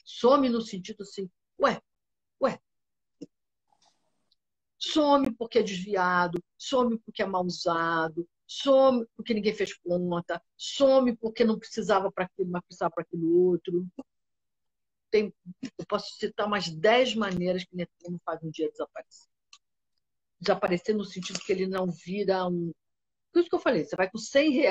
Some no sentido assim, ué, some porque é desviado, some porque é mal usado, some porque ninguém fez conta, some porque não precisava para aquilo, mas precisava para aquilo outro. Eu posso citar umas 10 maneiras que Netuno faz um dia desaparecer. Desaparecer no sentido que ele não vira um... Por isso que eu falei, você vai com R$ 100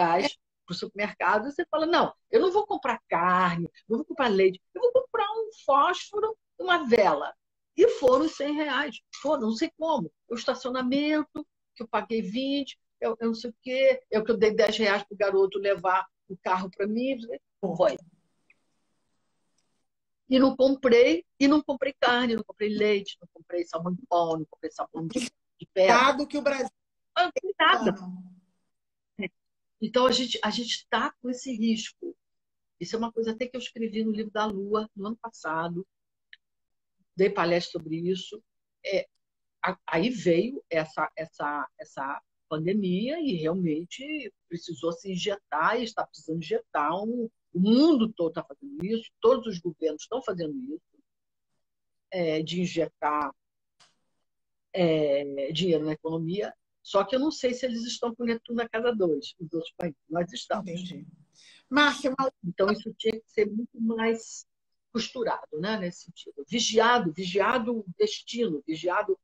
para o supermercado e você fala, não, eu não vou comprar carne, não vou comprar leite, eu vou comprar um fósforo, uma vela. E foram os R$ 100. Foram, não sei como. O estacionamento, que eu paguei 20, eu não sei o quê, que eu dei R$ 10 para o garoto levar o carro para mim. Foi. E não comprei carne, não comprei leite, não comprei sabão de pão, não comprei sabão de pedra. Que o Brasil não tem nada. Então, a gente está com esse risco. Isso é uma coisa até que eu escrevi no livro da Lua, no ano passado. Dei palestra sobre isso. Aí veio essa pandemia e realmente precisou se injetar e está precisando injetar. O mundo todo está fazendo isso, todos os governos estão fazendo isso, de injetar dinheiro na economia. Só que eu não sei se eles estão com Netuno na casa 2, os outros países. Nós estamos. Entendi. Márcia, Então, isso tinha que ser muito mais costurado, né, nesse sentido. Vigiado o destino, vigiado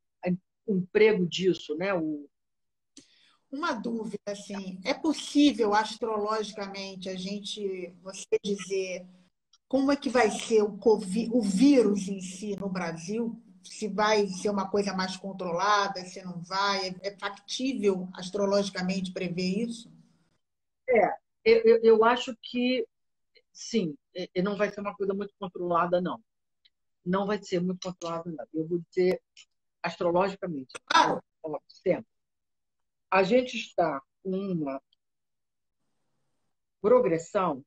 o emprego disso, né? uma dúvida, assim, é possível astrologicamente você dizer como é que vai ser o vírus em si no Brasil? Se vai ser uma coisa mais controlada, se não vai? É factível astrologicamente prever isso? Eu acho que sim, não vai ser uma coisa muito controlada, não. Não vai ser muito controlada, não. Eu vou dizer astrologicamente. Claro. Sempre. A gente está com uma progressão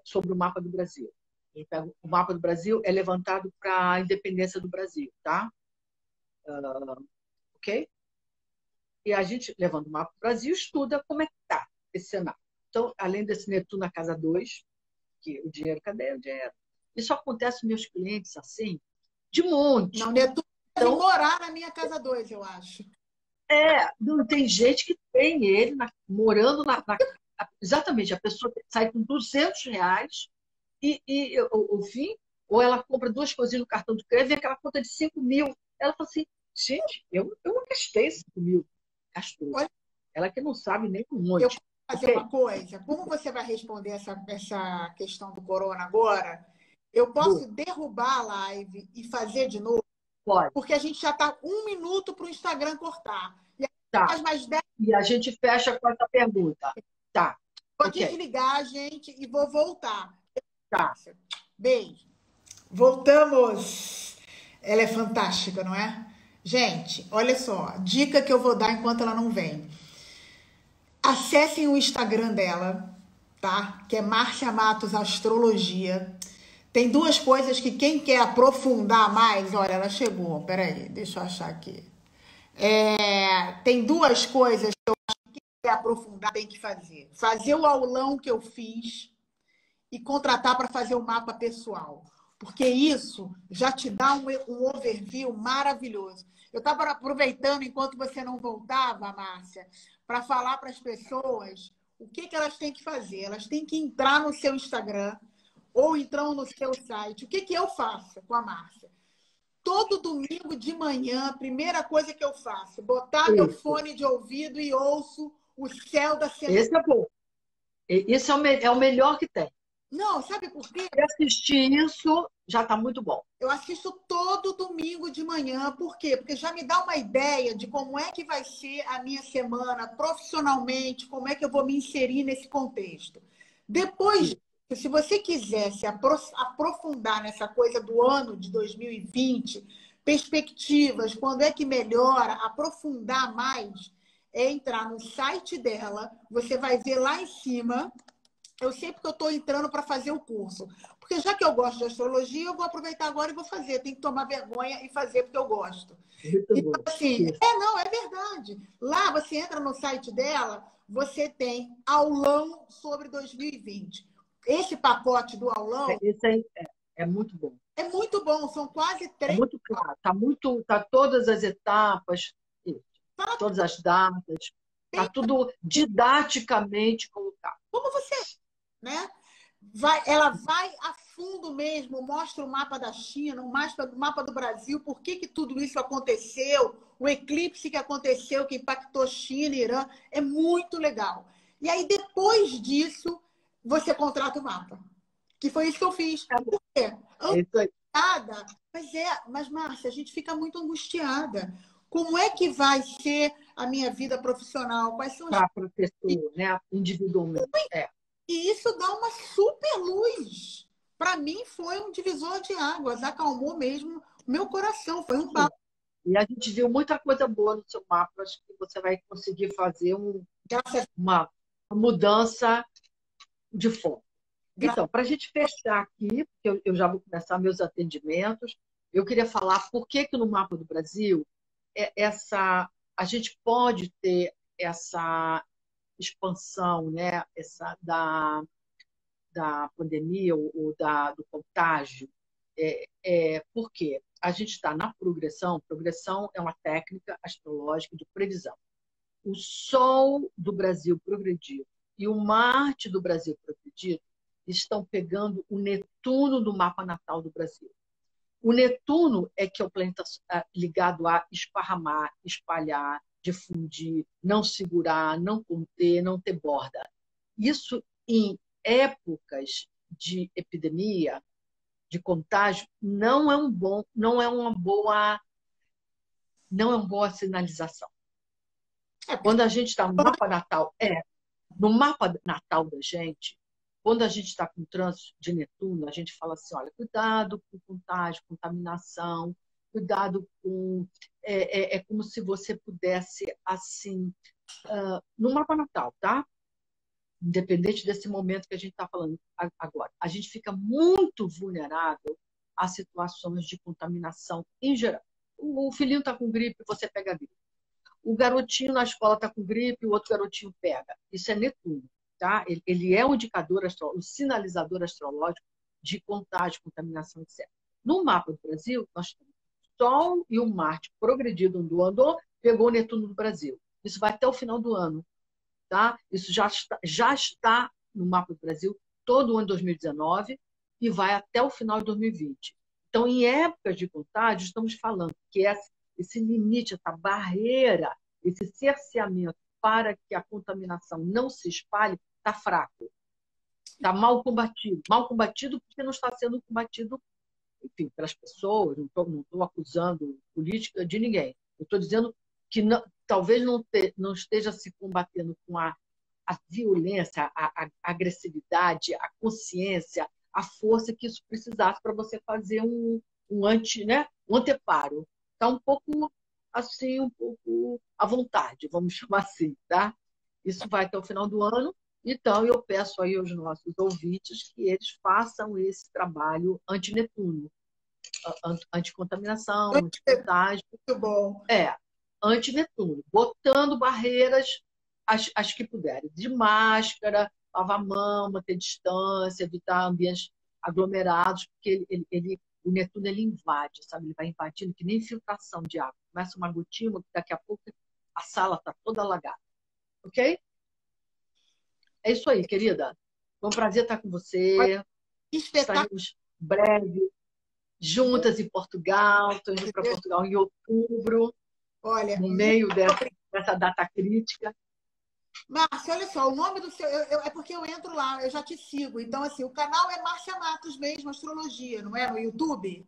sobre o mapa do Brasil. Então, o mapa do Brasil é levantado para a independência do Brasil, tá? Ok? E a gente, levando o mapa do Brasil, estuda como é que está esse cenário. Então, além desse Netuno na casa 2, que o dinheiro, cadê o dinheiro? Isso acontece com meus clientes assim, de monte. Não, Netuno deve morar na minha casa 2, eu acho. Não, tem gente que tem ele morando exatamente, a pessoa sai com R$ 200 e o fim, ou ela compra 2 coisinhas no cartão de crédito, vem aquela conta de 5.000. Ela fala assim, gente, eu não gastei 5.000. Gastou. Olha, Ela que não sabe nem um monte. eu vou fazer uma coisa. Como você vai responder essa questão do corona agora? Eu posso derrubar a live e fazer de novo? Pode. Porque a gente já está 1 minuto para o Instagram cortar. E Tá. faz mais 10. E a gente fecha com essa pergunta. Tá. Vou Ok. desligar, gente, e vou voltar. Tá. Beijo. Voltamos. Ela é fantástica, não é? Gente, olha só. Dica que eu vou dar enquanto ela não vem. Acessem o Instagram dela, tá? Que é Márcia Matos Astrologia. Tem 2 coisas que quem quer aprofundar mais... Olha, ela chegou. Peraí, deixa eu achar aqui. Tem 2 coisas que eu acho que quem quer aprofundar tem que fazer. Fazer o aulão que eu fiz e contratar para fazer o mapa pessoal. Porque isso já te dá um overview maravilhoso. Eu estava aproveitando, enquanto você não voltava, Márcia, para falar para as pessoas o que elas têm que fazer. Elas têm que entrar no seu Instagram ou entrar no seu site. O que eu faço com a Márcia? Todo domingo de manhã, a primeira coisa que eu faço, botar meu fone de ouvido e ouço o céu da semana. Esse é bom. Esse é o melhor que tem. Não, sabe por quê? Se assistir isso, já está muito bom. Eu assisto todo domingo de manhã. Por quê? Porque já me dá uma ideia de como é que vai ser a minha semana profissionalmente, como é que eu vou me inserir nesse contexto. Depois, se você quiser se aprofundar nessa coisa do ano de 2020, perspectivas, quando é que melhora, aprofundar mais, é entrar no site dela, você vai ver lá em cima. Eu sei porque eu estou entrando para fazer o curso. Porque já que eu gosto de astrologia, eu vou aproveitar agora e vou fazer. Tem que tomar vergonha e fazer porque eu gosto. Então, assim, não, é verdade. Lá você entra no site dela, você tem aulão sobre 2020. Esse pacote do aulão... Esse aí é muito bom. É muito bom, são quase 3... É muito claro, tá todas as etapas, todas as datas, tá tudo didaticamente colocado. Como você, né? Ela vai a fundo mesmo, mostra o mapa da China, o mapa do Brasil, por que tudo isso aconteceu, o eclipse que aconteceu, que impactou China e Irã, é muito legal. E aí, depois disso, você contrata o mapa. Que foi isso que eu fiz. Por quê? Angustiada. Mas, Márcia, a gente fica muito angustiada. Como é que vai ser a minha vida profissional? Quais são as... Para a professora, né? Individualmente. E isso dá uma super luz. Para mim, foi um divisor de águas. Acalmou mesmo o meu coração. Foi um papo. E a gente viu muita coisa boa no seu mapa. Acho que você vai conseguir fazer uma mudança de foco. Então, para a gente fechar aqui, porque eu já vou começar meus atendimentos, eu queria falar por que no mapa do Brasil essa a gente pode ter essa expansão, né, da pandemia ou do contágio. Por quê? A gente está na progressão. Progressão é uma técnica astrológica de previsão. O Sol do Brasil progredido e o Marte do Brasil progredido estão pegando o Netuno do mapa natal do Brasil. O Netuno é que é o planeta ligado a esparramar, espalhar, difundir, não segurar, não conter, não ter borda. Isso em épocas de epidemia, de contágio, não é uma boa sinalização. Quando a gente está no mapa natal, no mapa natal da gente, quando a gente está com trânsito de Netuno, a gente fala assim, olha, cuidado com contágio, contaminação, cuidado com... É como se você pudesse, assim, no mapa natal, tá? Independente desse momento que a gente está falando agora, a gente fica muito vulnerável a situações de contaminação em geral. O filhinho está com gripe, você pega gripe. O garotinho na escola está com gripe, o outro garotinho pega. Isso é Netuno, tá? Ele é um indicador astrológico, um sinalizador astrológico de contágio, contaminação, etc. No mapa do Brasil, nós temos o Sol e o Marte progredido, andou, pegou o Netuno do Brasil. Isso vai até o final do ano. Tá? Isso já está no mapa do Brasil todo o ano de 2019 e vai até o final de 2020. Então, em épocas de contágio, estamos falando que esse limite, essa barreira, esse cerceamento para que a contaminação não se espalhe, está fraco. Está mal combatido. Mal combatido porque não está sendo combatido, enfim, pelas pessoas. Não estou acusando política de ninguém. Eu estou dizendo que talvez não esteja se combatendo com a violência, a agressividade, a consciência, a força que isso precisasse para você fazer um anteparo. Está um pouco assim, um pouco à vontade, vamos chamar assim, tá? Isso vai até o final do ano, então eu peço aí aos nossos ouvintes que eles façam esse trabalho anti-Netuno, anticontaminação, anticontágio. Muito bom. Anti-Netuno, botando barreiras as que puderem, de máscara, lavar a mão, manter distância, evitar ambientes aglomerados, porque o Netuno ele invade, sabe? Ele vai invadindo que nem infiltração de água. Começa uma gotinha, daqui a pouco a sala está toda alagada. Ok? É isso aí, querida. Foi um prazer estar com você. Estaremos breve juntas em Portugal. Estou indo para Portugal em outubro. Olha, no meio dessa data crítica. Márcia, olha só, o nome do seu... é porque eu entro lá, eu já te sigo. Então, assim, o canal é Márcia Matos mesmo, Astrologia, não é? No YouTube?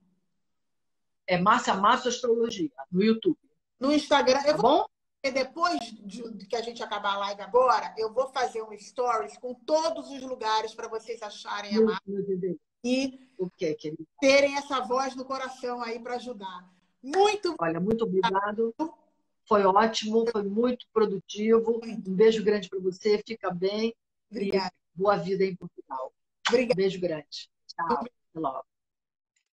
É Márcia Matos Astrologia, no YouTube. No Instagram. Tá bom? Depois de que a gente acabar a live agora, eu vou fazer um stories com todos os lugares para vocês acharem a Márcia e terem essa voz no coração aí para ajudar. Olha, muito obrigado. Foi ótimo, foi muito produtivo. Um beijo grande para você, fica bem. Obrigada. E boa vida em Portugal. Obrigada. Um beijo grande. Tchau. Até logo.